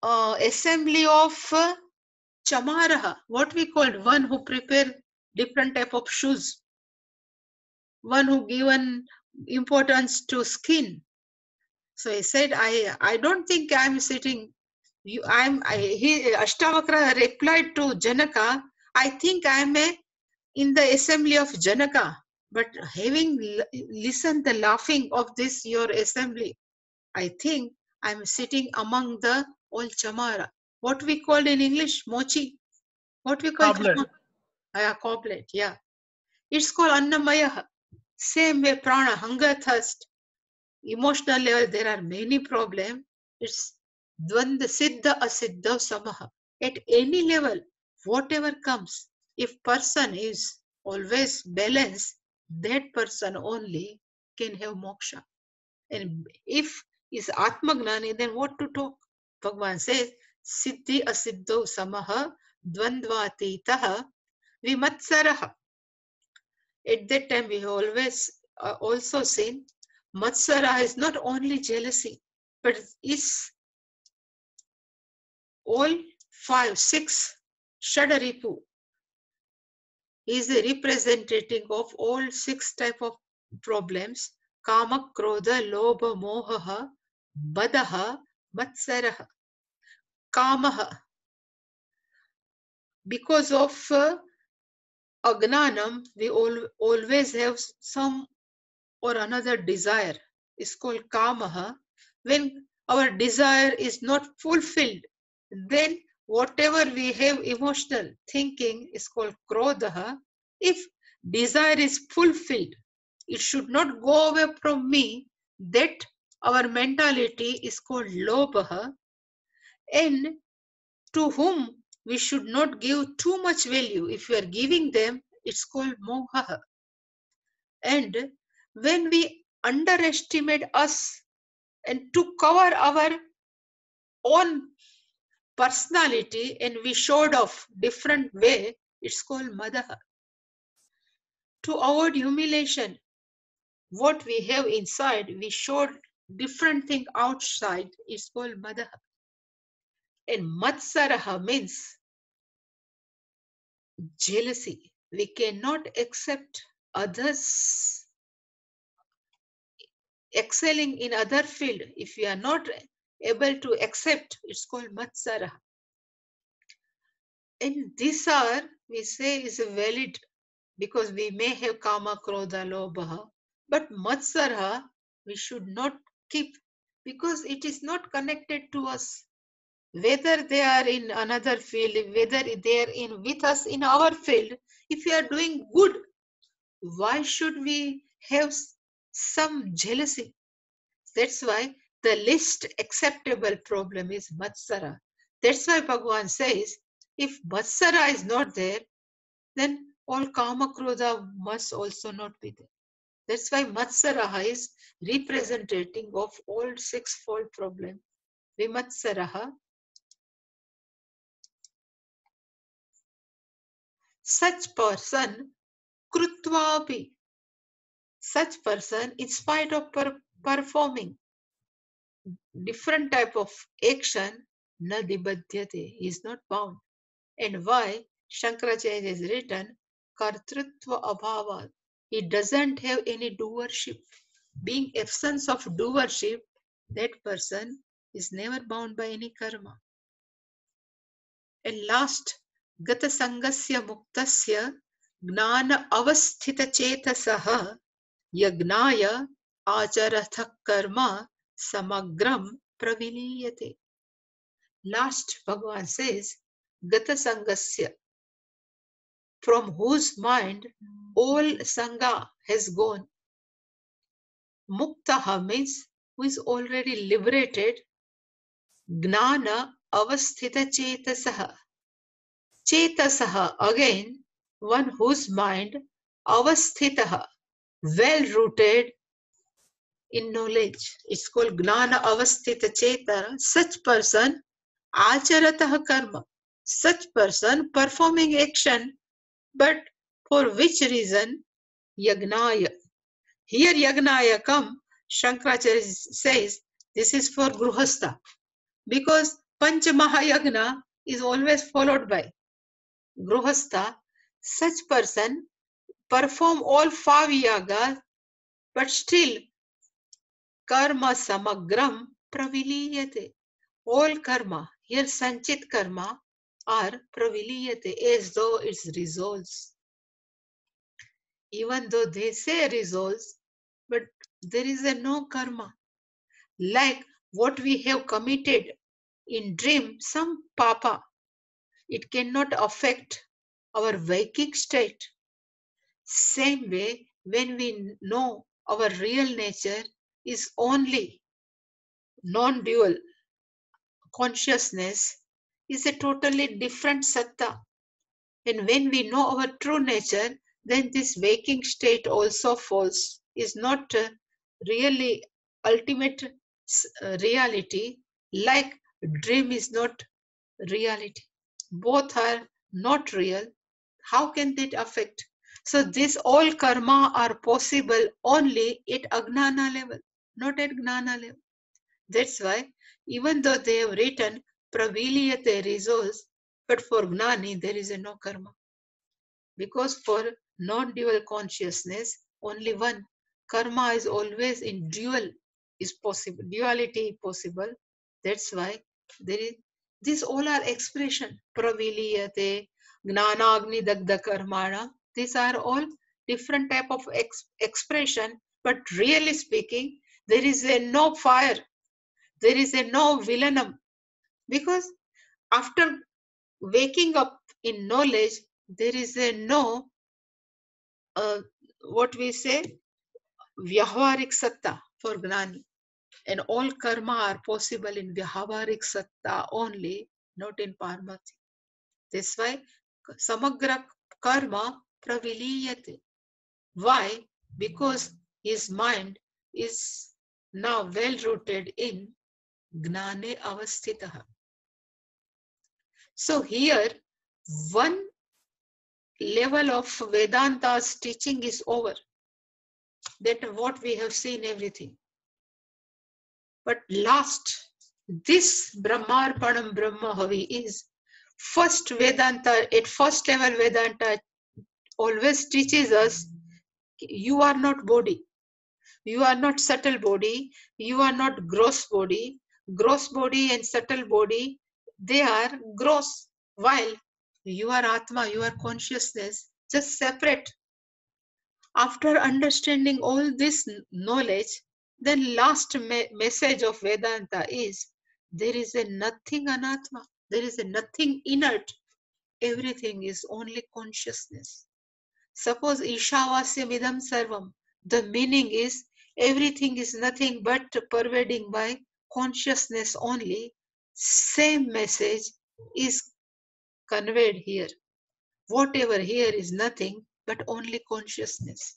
assembly of Chamaraha, what we call one who prepare different type of shoes, one who given importance to skin. So he said, I don't think I'm sitting. Ashtavakra replied to Janaka, I think I'm in the assembly of Janaka, but having listened the laughing of this your assembly, I think I'm sitting among the all chamara. What we call in English, mochi. What we call Cobbler. cobblet, yeah. It's called annamaya. Same way prana, hunger, thirst. Emotional level, there are many problems. It's dvanda siddha asiddha samaha. At any level, whatever comes, if person is always balanced, that person only can have moksha. And if is atmagnani, then what to talk? Bhagavan says, siddhi asiddho samaha dvandvatitaha vimatsaraha. At that time, we have always also seen Matsara is not only jealousy, but is all 5, 6 Shadaripu. Is a representative of all 6 type of problems: Kama, Krodha, Lobha, Mohaha, Badaha, Matsaraha. Kamaha. Because of Agnanam, we always have some or another desire. It's called Kamaha. When our desire is not fulfilled, then whatever we have emotional thinking is called Krodha. If desire is fulfilled, it should not go away from me. That our mentality is called Lobha. And to whom we should not give too much value. If we are giving them, it's called Moha. And when we underestimate us and to cover our own personality and we showed off different way, it's called Madaha. To avoid humiliation, what we have inside, we showed different thing outside, it's called Madaha. And Matsaraha means jealousy. We cannot accept others excelling in other field. If we are not able to accept, it's called Matsara. And these are, we say, is a valid, because we may have kama, krodha, lobha, but matsara we should not keep, because it is not connected to us. Whether they are in another field, whether they are in with us in our field, if we are doing good, why should we have some jealousy? That's why the least acceptable problem is matsara. That's why Bhagavan says, if matsara is not there, then all kama krodha must also not be there. That's why matsaraha is representative of all sixfold problem. Vimatsaraha. Such person, krutvapi. Such person, in spite of performing different type of action, na dibadhyate, is not bound. And why Shankaracharya has written kartrutva abhava. He doesn't have any doership. Being absence of doership, that person is never bound by any karma. And last, gata sangasya muktasya gnana avasthita chetasaha yagnaya acharatha karma samagram praviliyate. Last, Bhagavan says, gata sangasya, from whose mind all sangha has gone. Muktaha means who is already liberated. Gnana avasthita chetasaha. Chetasaha, again, one whose mind avasthitaha, well rooted in knowledge. It's called gnana avasthita cheta. Such person, acharatah karma. Such person performing action, but for which reason? Yagnaya. Here Yagnaya come, Shankaracharya says, this is for Gruhastha. Because Pancha Mahayagna is always followed by Gruhastha. Such person perform all 5 yagas, but still karma samagram praviliyate. All karma, here sanchit karma, are praviliyate, as though it's resolves. Even though they say resolves, but there is a no karma. Like what we have committed in dream, some papa, it cannot affect our waking state. Same way, when we know our real nature is only non-dual consciousness, is a totally different satta. And when we know our true nature, then this waking state also falls, is not really ultimate reality, like dream is not reality. Both are not real. How can that affect? So this all karma are possible only at agnana level, not at gnana level. That's why even though they have written praviliyate resolves, but for gnani there is a no karma. Because for non-dual consciousness, only one. Karma is always in dual, is possible. Duality possible. That's why there is, these all are expression. Praviliyate, gnanagni dagda karmana. These are all different type of expression. But really speaking, there is a no fire. There is a no villanum. Because after waking up in knowledge, there is a no what we say, Vyahvarik Satta for Gnani. And all karma are possible in Vyahvarik Satta only, not in Parmati. That's why Samagra Karma Praviliyate. Why? Because his mind is now well rooted in Gnane Avasthitaha. So here, one level of Vedanta's teaching is over. That what we have seen everything. But last, this Brahmarpanam Brahmahavi is first Vedanta, at first level Vedanta always teaches us, you are not body. You are not subtle body. You are not gross body. Gross body and subtle body, they are gross. While You are Atma, you are consciousness, just separate. After understanding all this knowledge, the last message of Vedanta is there is a nothing anatma, there is a nothing inert, everything is only consciousness. Suppose Ishavasyam idam sarvam, the meaning is everything is nothing but pervading by consciousness only. Same message is conveyed here. Whatever here is nothing but only consciousness.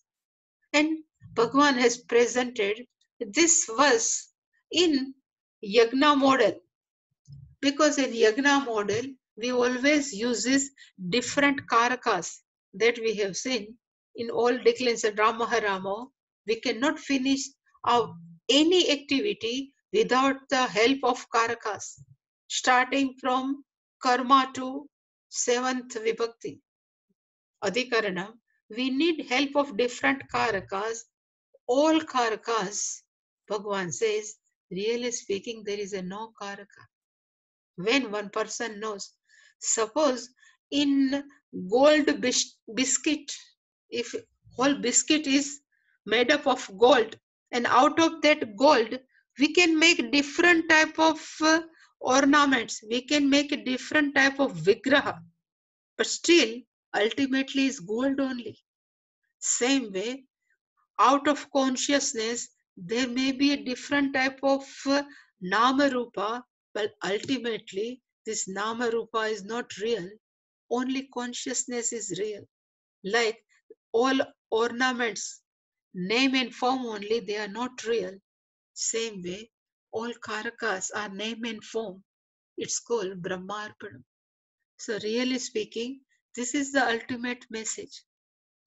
And Bhagwan has presented this verse in Yagna model, because in Yagna model we always uses different karakas that we have seen in all declines and Ramaharamo. We cannot finish any activity without the help of karakas, starting from karma to seventh vibhakti, adhikarana. We need help of different karakas. All karakas, Bhagavan says, really speaking, there is a no karaka. When one person knows, suppose in gold biscuit, if whole biscuit is made up of gold, and out of that gold, we can make different type of ornaments, we can make a different type of vigraha, but still, ultimately is gold only. Same way, out of consciousness, there may be a different type of nama rupa, but ultimately this nama rupa is not real. Only consciousness is real. Like all ornaments, name and form only, they are not real. Same way, all karakas are name and form. It's called Brahmarpanam. So really speaking, this is the ultimate message.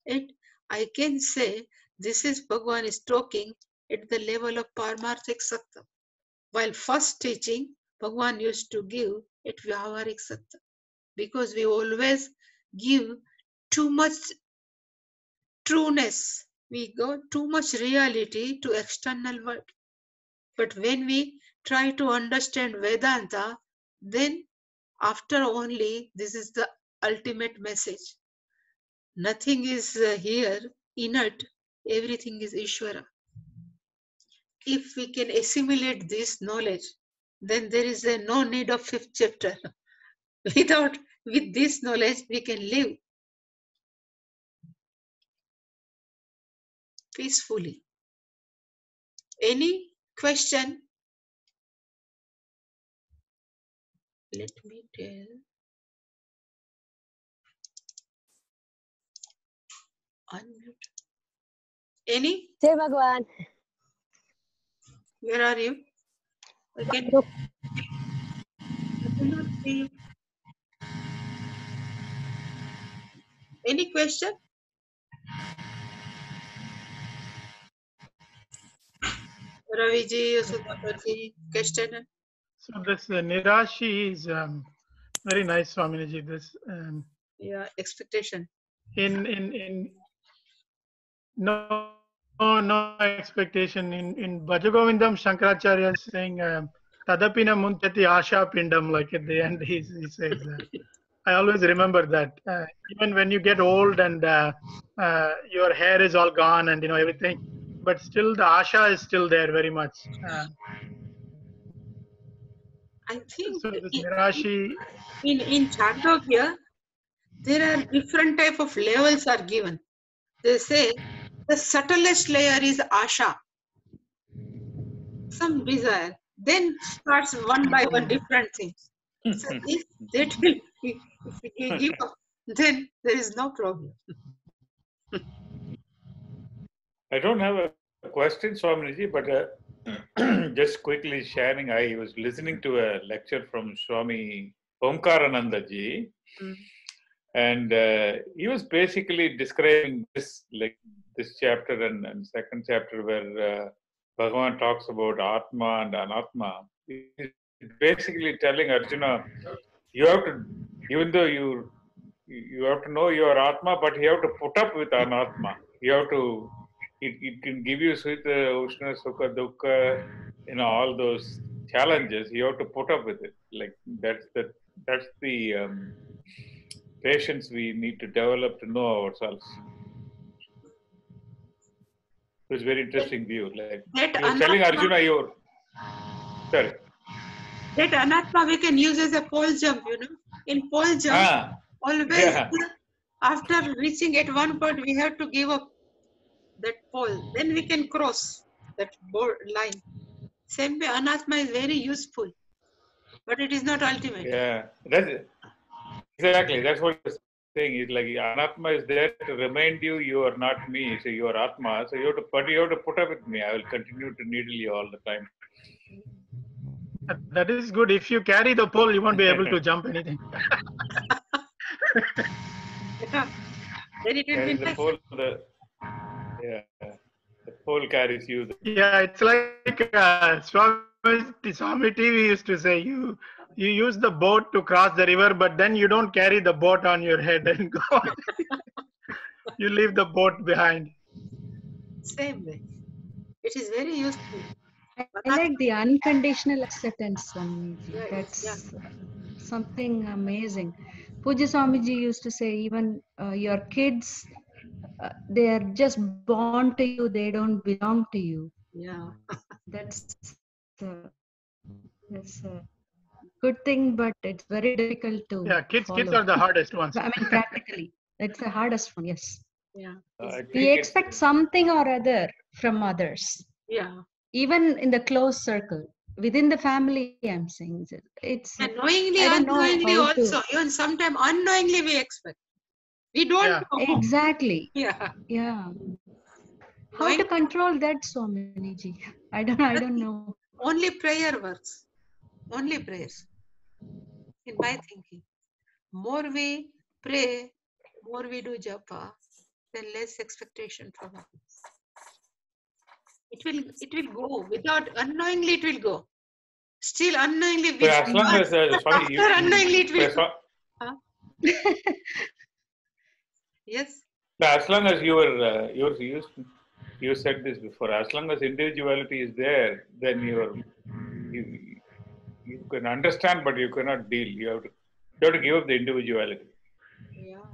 And I can say this is Bhagwan is talking at the level of Paramarthik Sattva. While first teaching, Bhagwan used to give at Vyavaharik Sattva. Because we always give too much trueness. We go too much reality to external world. But when we try to understand Vedanta, then after only this is the ultimate message. Nothing is here inert, everything is Ishvara. If we can assimilate this knowledge, then there is no need of fifth chapter. With this knowledge, we can live peacefully. Any question? Let me tell. Unmute. Any? Jai Bhagwan. Where are you? I cannot see you. Any question? Raviji, Sudhakarji, question? So this Nirashi is very nice, Swaminaji. This Yeah, expectation. in no expectation. In Bhajagovindam, Shankaracharya is saying Tadapina Muntati Asha Pindam, like at the end he says. I always remember that. Even when you get old and your hair is all gone and everything, but still the Asha is still there very much. I think So this Nirashi. in Chandogya, there are different type of levels are given. They say the subtlest layer is asha, some desire. Then starts one by one different things. So if that will, if you give up, then there is no problem. I don't have a question, Swamiji, but just quickly sharing, I was listening to a lecture from Swami Omkarananda ji, and he was basically describing this, like this chapter and second chapter where Bhagavan talks about Atma and Anatma. He's basically telling Arjuna, you have to, even though you have to know your Atma, but you have to put up with Anatma. You have to, it can give you Sweeta, Ushna, Sukha, Dukkha, all those challenges. You have to put up with it. Like that's the patience we need to develop to know ourselves. It was very interesting view. Like he was telling Arjuna, you're sorry. That anatma we can use as a pole jump, In pole jump, always after reaching at one point, we have to give up that pole. Then we can cross that line. Same way, anatma is very useful, but it is not ultimate. Yeah, exactly. That's what he's saying. Is like anatma is there to remind you you are not me. So you are atma. So you have to put up with me. I will continue to needle you all the time. That is good. If you carry the pole, you won't be able to jump anything. Yeah. Then it will be the pole. The pole carries you. Yeah, it's like Swami TV used to say, you use the boat to cross the river, but then you don't carry the boat on your head and go. You leave the boat behind. Same way. It is very useful. I like the unconditional acceptance, Swami. That's something amazing. Pujya Swamiji used to say, even your kids, they are just born to you, they don't belong to you. Yeah. That's a good thing, but it's very difficult to kids follow. are the hardest ones. I mean, practically, it's the hardest one, yes. Yeah. We expect something or other from others. Yeah. Even in the close circle, within the family, I'm saying it's knowingly, unknowingly also. Even sometimes unknowingly we expect. We don't know. Exactly. Yeah. Yeah. How to control that, Swamiji? I don't know. Only prayer works. Only prayers. In my thinking, more we pray, more we do japa, then less expectation from us. It will go without unknowingly. It will go. Still unknowingly. But as long as unknowingly it will go. Yes. As long as you said this before. As long as individuality is there, then you can understand, but you cannot deal. You have to give up the individuality. Yeah.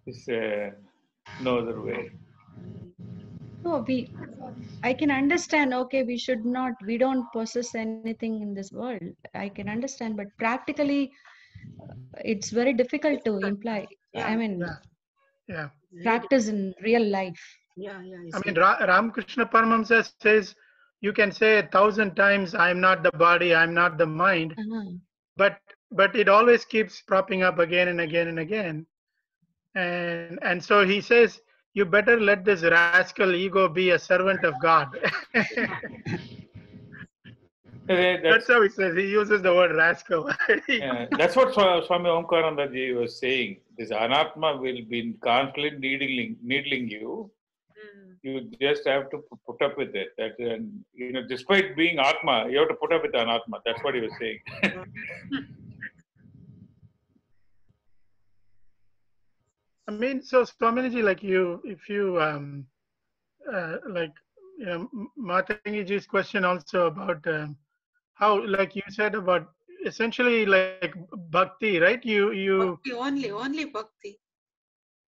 It's no other way. No, I can understand, okay, we don't possess anything in this world. I can understand, but practically it's very difficult to imply. Yeah. I mean, yeah. Practice in real life. Yeah. I mean, Ramakrishna Paramahamsa says, you can say 1,000 times, I'm not the body, I'm not the mind, but it always keeps propping up again and again and again. And so he says, you better let this rascal ego be a servant of God. That's how he says. He uses the word rascal. That's what Swami Omkarananda was saying. This anatma will be constantly needling you. You just have to put up with it. That despite being atma, you have to put up with the anatma. That's what he was saying. I mean, so Swamiji, like if you Matangiji's question also about how, like you said about essentially like bhakti, right? Bhakti only bhakti.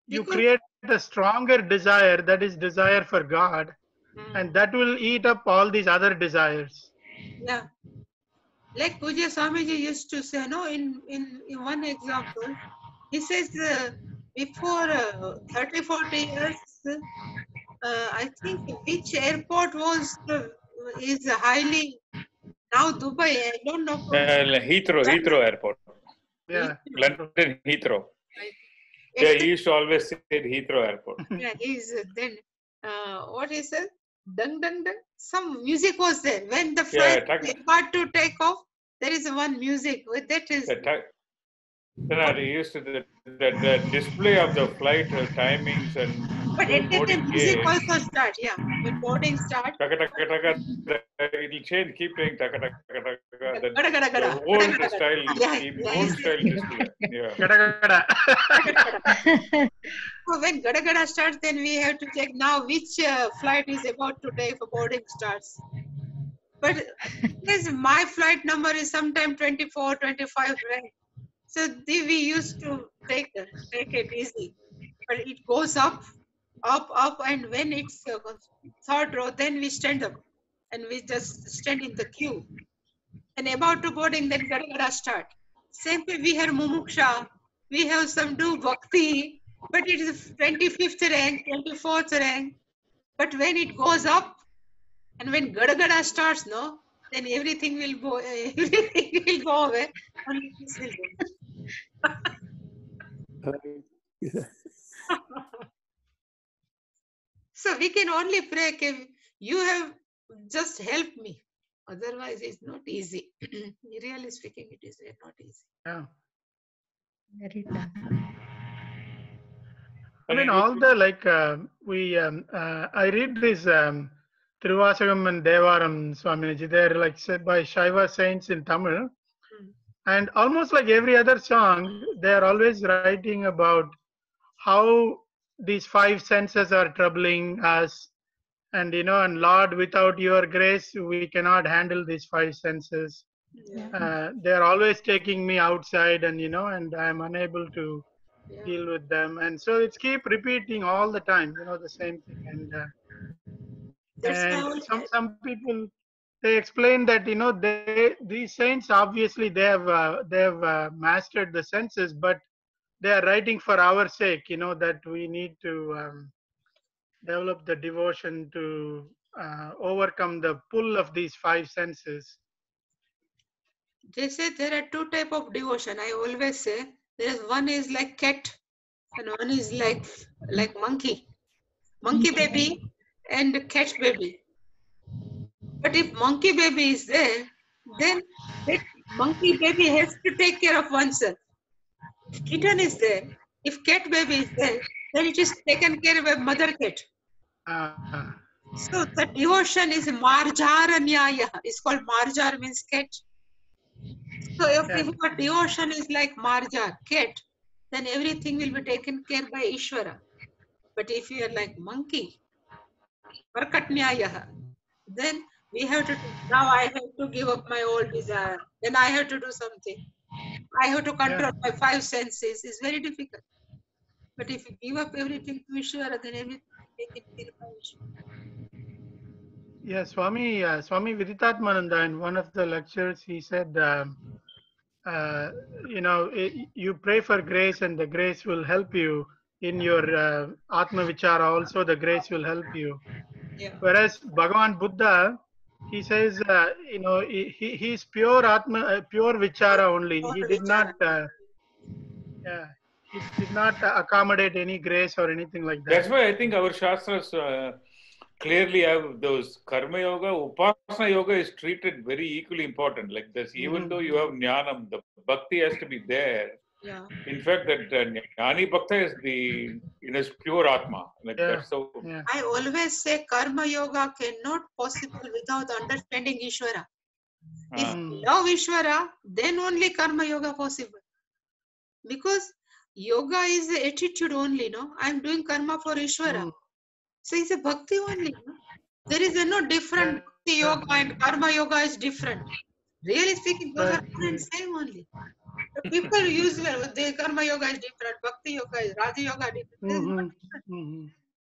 You create a stronger desire, that is desire for God, and that will eat up all these other desires. Yeah. Like Pujya Swamiji used to say, no, in one example, he says before 30-40 years, I think which airport is highly, now Dubai, I don't know. Heathrow Airport. Yeah. London Heathrow. Yeah, he used to always say Heathrow Airport. Yeah, he's then, what he said? Dung, dung, dung. Some music was there. When the flight is about to take off, there is one music. That is. He used to the display of the flight timings and. But at that time, music also start. Yeah, when boarding start. It will change. Keep playing. The old style display. Yeah. So when gada gada starts, then we have to check now which flight is about to take for boarding starts. But my flight number is sometime 24, 25, right? So we used to take it easy, but it goes up, and when it's third row, then we stand up, and we just stand in the queue. And about to boarding, then Gada start. Same way we have Mumuksha, we have some do Bhakti, but it is 25th rank, 24th rank. But when it goes up, and when Gada starts, no, then everything will go, everything will go away. Only this will go. So we can only pray, okay, you have just helped me. Otherwise, it's not easy. Really speaking, it is not easy. Yeah. Very tough. I mean, all the I read this Tiruvasagam and Devaram, Swamiji. They're like said by Shaiva saints in Tamil, and almost like every other song, they are always writing about how these five senses are troubling us, and and Lord, without your grace, we cannot handle these five senses. They are always taking me outside, and and I am unable to deal with them, and so it's keep repeating all the time, the same thing. And some people, they explain that these saints, obviously they have mastered the senses, but they are writing for our sake, that we need to develop the devotion to overcome the pull of these five senses. They say there are two types of devotion. I always say there is one is like cat, and one is like monkey baby and cat baby. But if monkey baby is there, then that monkey baby has to take care of oneself. If kitten is there, if cat baby is there, then it is taken care of by mother cat. So the devotion is marjaranyaya. It's called marjar, means cat. So if your devotion is like marjar, cat, then everything will be taken care by Ishvara. But if you are like monkey, Varkatnyaya, then we have to, now I have to give up my old desire. Then I have to do something. I have to control my five senses. It's very difficult. But if you give up everything to Ishvara, then everything is taken care by Ishvara. Yeah, Swami Viditatmananda, in one of the lectures, he said, you pray for grace and the grace will help you. In your Atma Vichara also, the grace will help you. Whereas Bhagavan Buddha, he says, he's pure Atma, pure Vichara only. He did not, he did not accommodate any grace or anything like that. That's why I think our Shastras clearly have those Karma Yoga, Upasana Yoga is treated very equally important. Like this, even though you have Jnanam, the Bhakti has to be there. Yeah. In fact, that Jnani Bhakta is is pure Atma. Like that's so. Yeah. I always say Karma Yoga cannot possible without understanding Ishvara. If you love Ishvara, then only Karma Yoga possible. Because yoga is the attitude only, no? I'm doing karma for Ishvara. So it's a bhakti only. No? There is no different bhakti yoga and karma yoga is different. Really speaking, those are one and same only. The people usually, the karma yoga is different, bhakti yoga is, Raja yoga is different.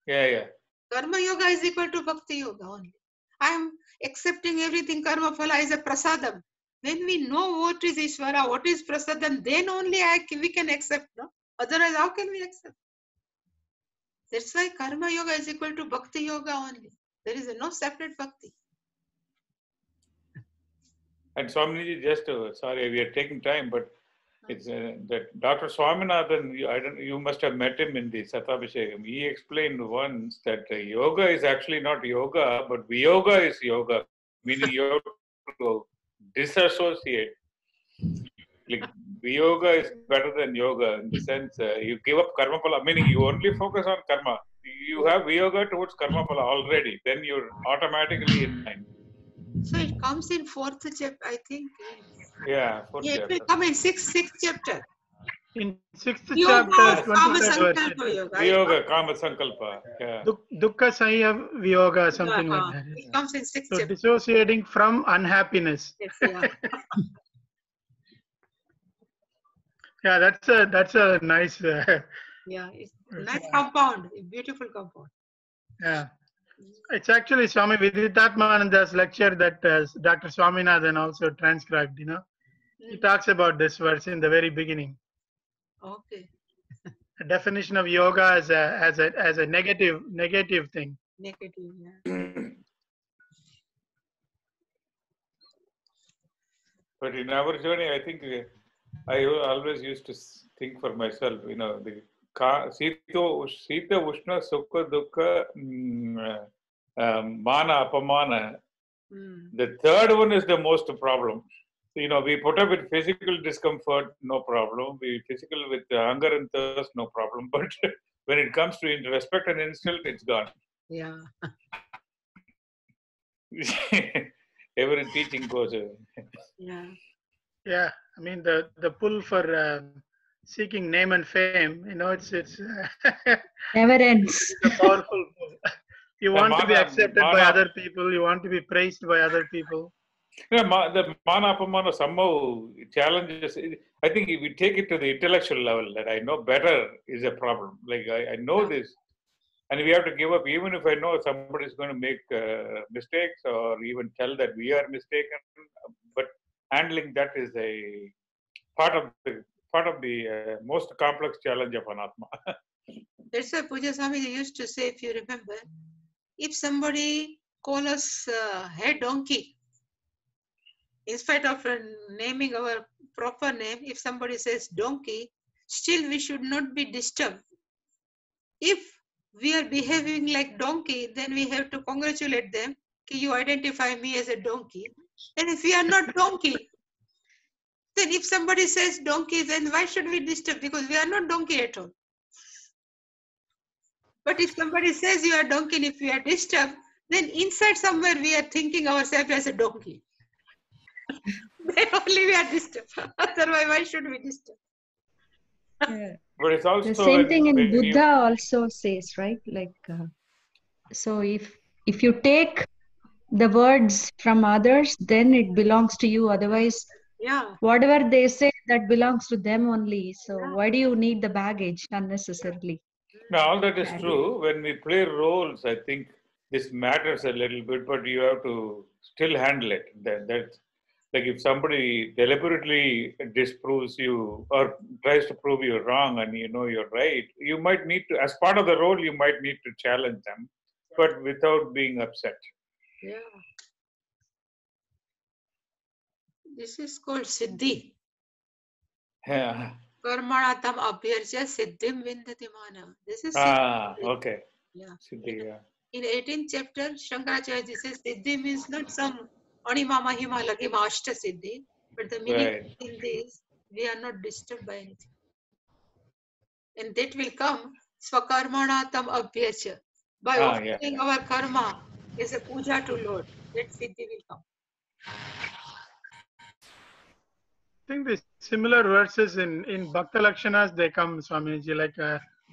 Yeah. Karma yoga is equal to bhakti yoga only. I am accepting everything karma phala is a prasadam. When we know what is Ishvara, what is prasadam, then only we can accept. No? Otherwise, how can we accept? That's why karma yoga is equal to bhakti yoga only. There is no separate bhakti. And Swamiji, just sorry, we are taking time, but it's that Dr. Swaminathan, you must have met him in the Satabhishekam. He explained once that yoga is actually not yoga, but viyoga is yoga, meaning you have to disassociate. Like viyoga is better than yoga in the sense you give up karma phala, meaning you only focus on karma. You have viyoga towards karma phala already, then you're automatically in line. So it comes in 4th chapter, I think. Yeah, 4th it chapter. will come in 6th chapter. In 6th Yoga, chapter, Kama 25th Sankalpa Yoga. Viyoga, Kama Sankalpa. Yeah. Dukkha Sanya Viyoga, something like that. It comes in 6th So chapter. dissociating from unhappiness. Yes, yeah. Yeah, that's a nice. Yeah, it's nice compound, a beautiful compound. Yeah, it's actually Swami Viditatmananda's lecture that Dr. Swaminathan also transcribed. He talks about this verse in the very beginning. Okay, The definition of yoga as a negative thing. negative. Yeah. But in our journey, I think I always used to think for myself, the Sita Ushna Sukha Dukkha Mana Apamana. The third one is the most problem. We put up with physical discomfort, no problem. We physical with hunger and thirst, no problem. But when it comes to respect and insult, it's gone. Yeah. Every teaching goes away. Yeah. Yeah, I mean the pull for seeking name and fame. It's Never ends. it's a powerful pull. You want to be accepted by mana- other people. You want to be praised by other people. the mana apamana somehow challenges. I think if we take it to the intellectual level, that I know better is a problem. Like I know this, and we have to give up. Even if I know somebody is going to make mistakes, or even tell that we are mistaken, but handling that is a part of the most complex challenge of anatma. That's why Puja Swami used to say, if you remember, if somebody call us head donkey, in spite of naming our proper name, if somebody says donkey, still we should not be disturbed. If we are behaving like donkey, then we have to congratulate them. You identify me as a donkey. And if we are not donkey, then if somebody says donkey, then why should we disturb? Because we are not donkey at all. But if somebody says you are donkey and if we are disturbed, then inside somewhere we are thinking ourselves as a donkey. Then only we are disturbed. Otherwise, why should we disturb? Yeah. But it's also The same thing in when Buddha also says, right? Like, so if you take the words from others, then it belongs to you. Otherwise, Yeah. whatever they say, that belongs to them only. So why do you need the baggage unnecessarily? Now, all that is true. When we play roles, I think this matters a little bit, but you have to still handle it. That's like if somebody deliberately disproves you or tries to prove you wrong and you know you're right, you might need to, as part of the role, you might need to challenge them, but without being upset. Yeah. This is called Siddhi. Yeah. Karmanatam abhyarja siddhim vindati mana. This is Siddhi. Okay. Yeah. Siddhi, yeah. In 18th chapter, Shankaracharya says Siddhi means not some Anima Mahima Lagima Ashta Siddhi, but the meaning Right. in this, we are not disturbed by anything. And that will come Swakarmanatam abhyarja. By offering our karma is a puja to Lord. That Siddhi will come. I think the similar verses in Bhakta Lakshanas they come, Swamiji, like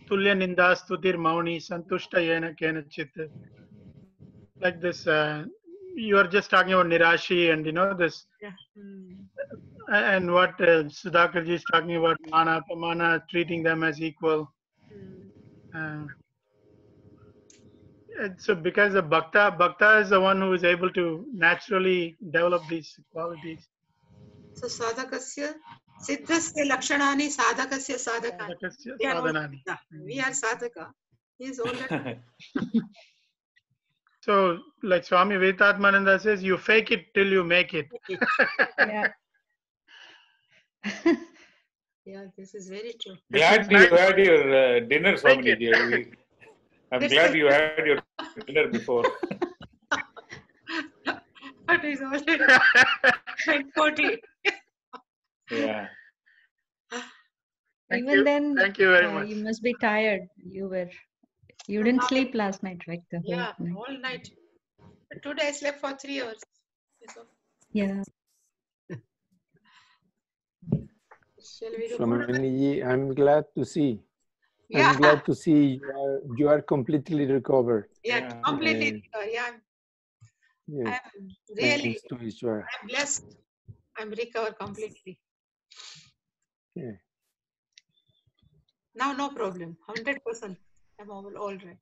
Tulya Ninda Stutir Mauni Santushta Yena Kenachit. Like this, you are just talking about Nirashi and this, Yeah. and what Sudhakarji is talking about Mana, Pamana, treating them as equal. So because the Bhakta is the one who is able to naturally develop these qualities. So sadhakasya siddhasya lakshanani sadhakasya sadhakani. Sadhanani. We are sadhaka. He is already. So like Swami Vivekananda says, you fake it till you make it. Yeah. Yeah, this is very true. Glad you had your dinner, Swamiji. I'm glad you had your dinner before. But it's already 9:40. Yeah. Even then, Thank you very much. you must be tired. You didn't sleep last night, right? The whole Yeah, night. all night. But today I slept for 3 hours. So, Yeah. shall we do Swamiji, I'm glad to see. Yeah. I'm glad to see you are completely recovered. Yeah, completely. Yeah, Yeah. I'm really, Thanks to Ishwar. I'm blessed. I'm recovered completely. Yeah. Now no problem. 100%. I'm all right.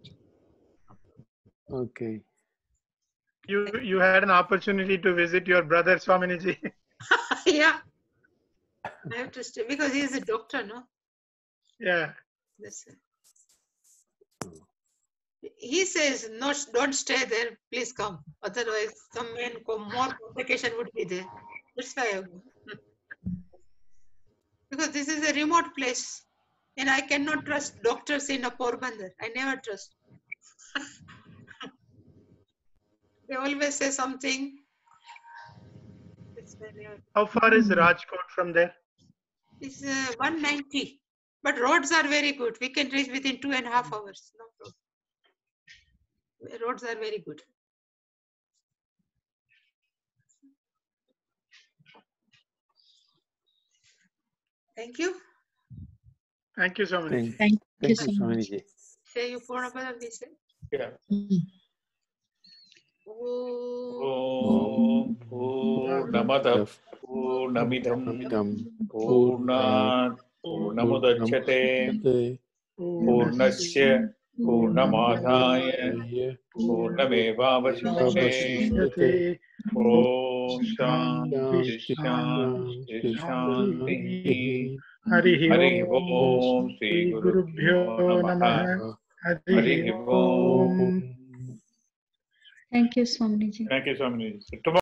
Okay. You had an opportunity to visit your brother Swaminiji. Yeah. I have to stay because he is a doctor, no? Yeah. That's it. He says, no, don't stay there. Please come. Otherwise, more complication would be there. That's why I go. Because this is a remote place, and I cannot trust doctors in a Porbandar. I never trust. They always say something. It's How far is Rajkot from there? It's 190, but roads are very good. We can reach within 2.5 hours. No problem. Roads are very good. Thank you. Thank you, Swaminiji. Thank you you, so much. Swamiji. Say you Purnapada, we say. Yeah. Oh. Om Purnamadav Purnamidam Purnat Purnamudachyate Purnasya Purnamadaya Purnamevavashishyate Om Shanti Shanti Shanti Harihi Harihi Om Om Shri Shri Gurubhyo Gurubhyo Namaha. Namaha. Harihi Harihi Om. Om. Thank you, Swaminiji. Thank you, Swaminiji. So tomorrow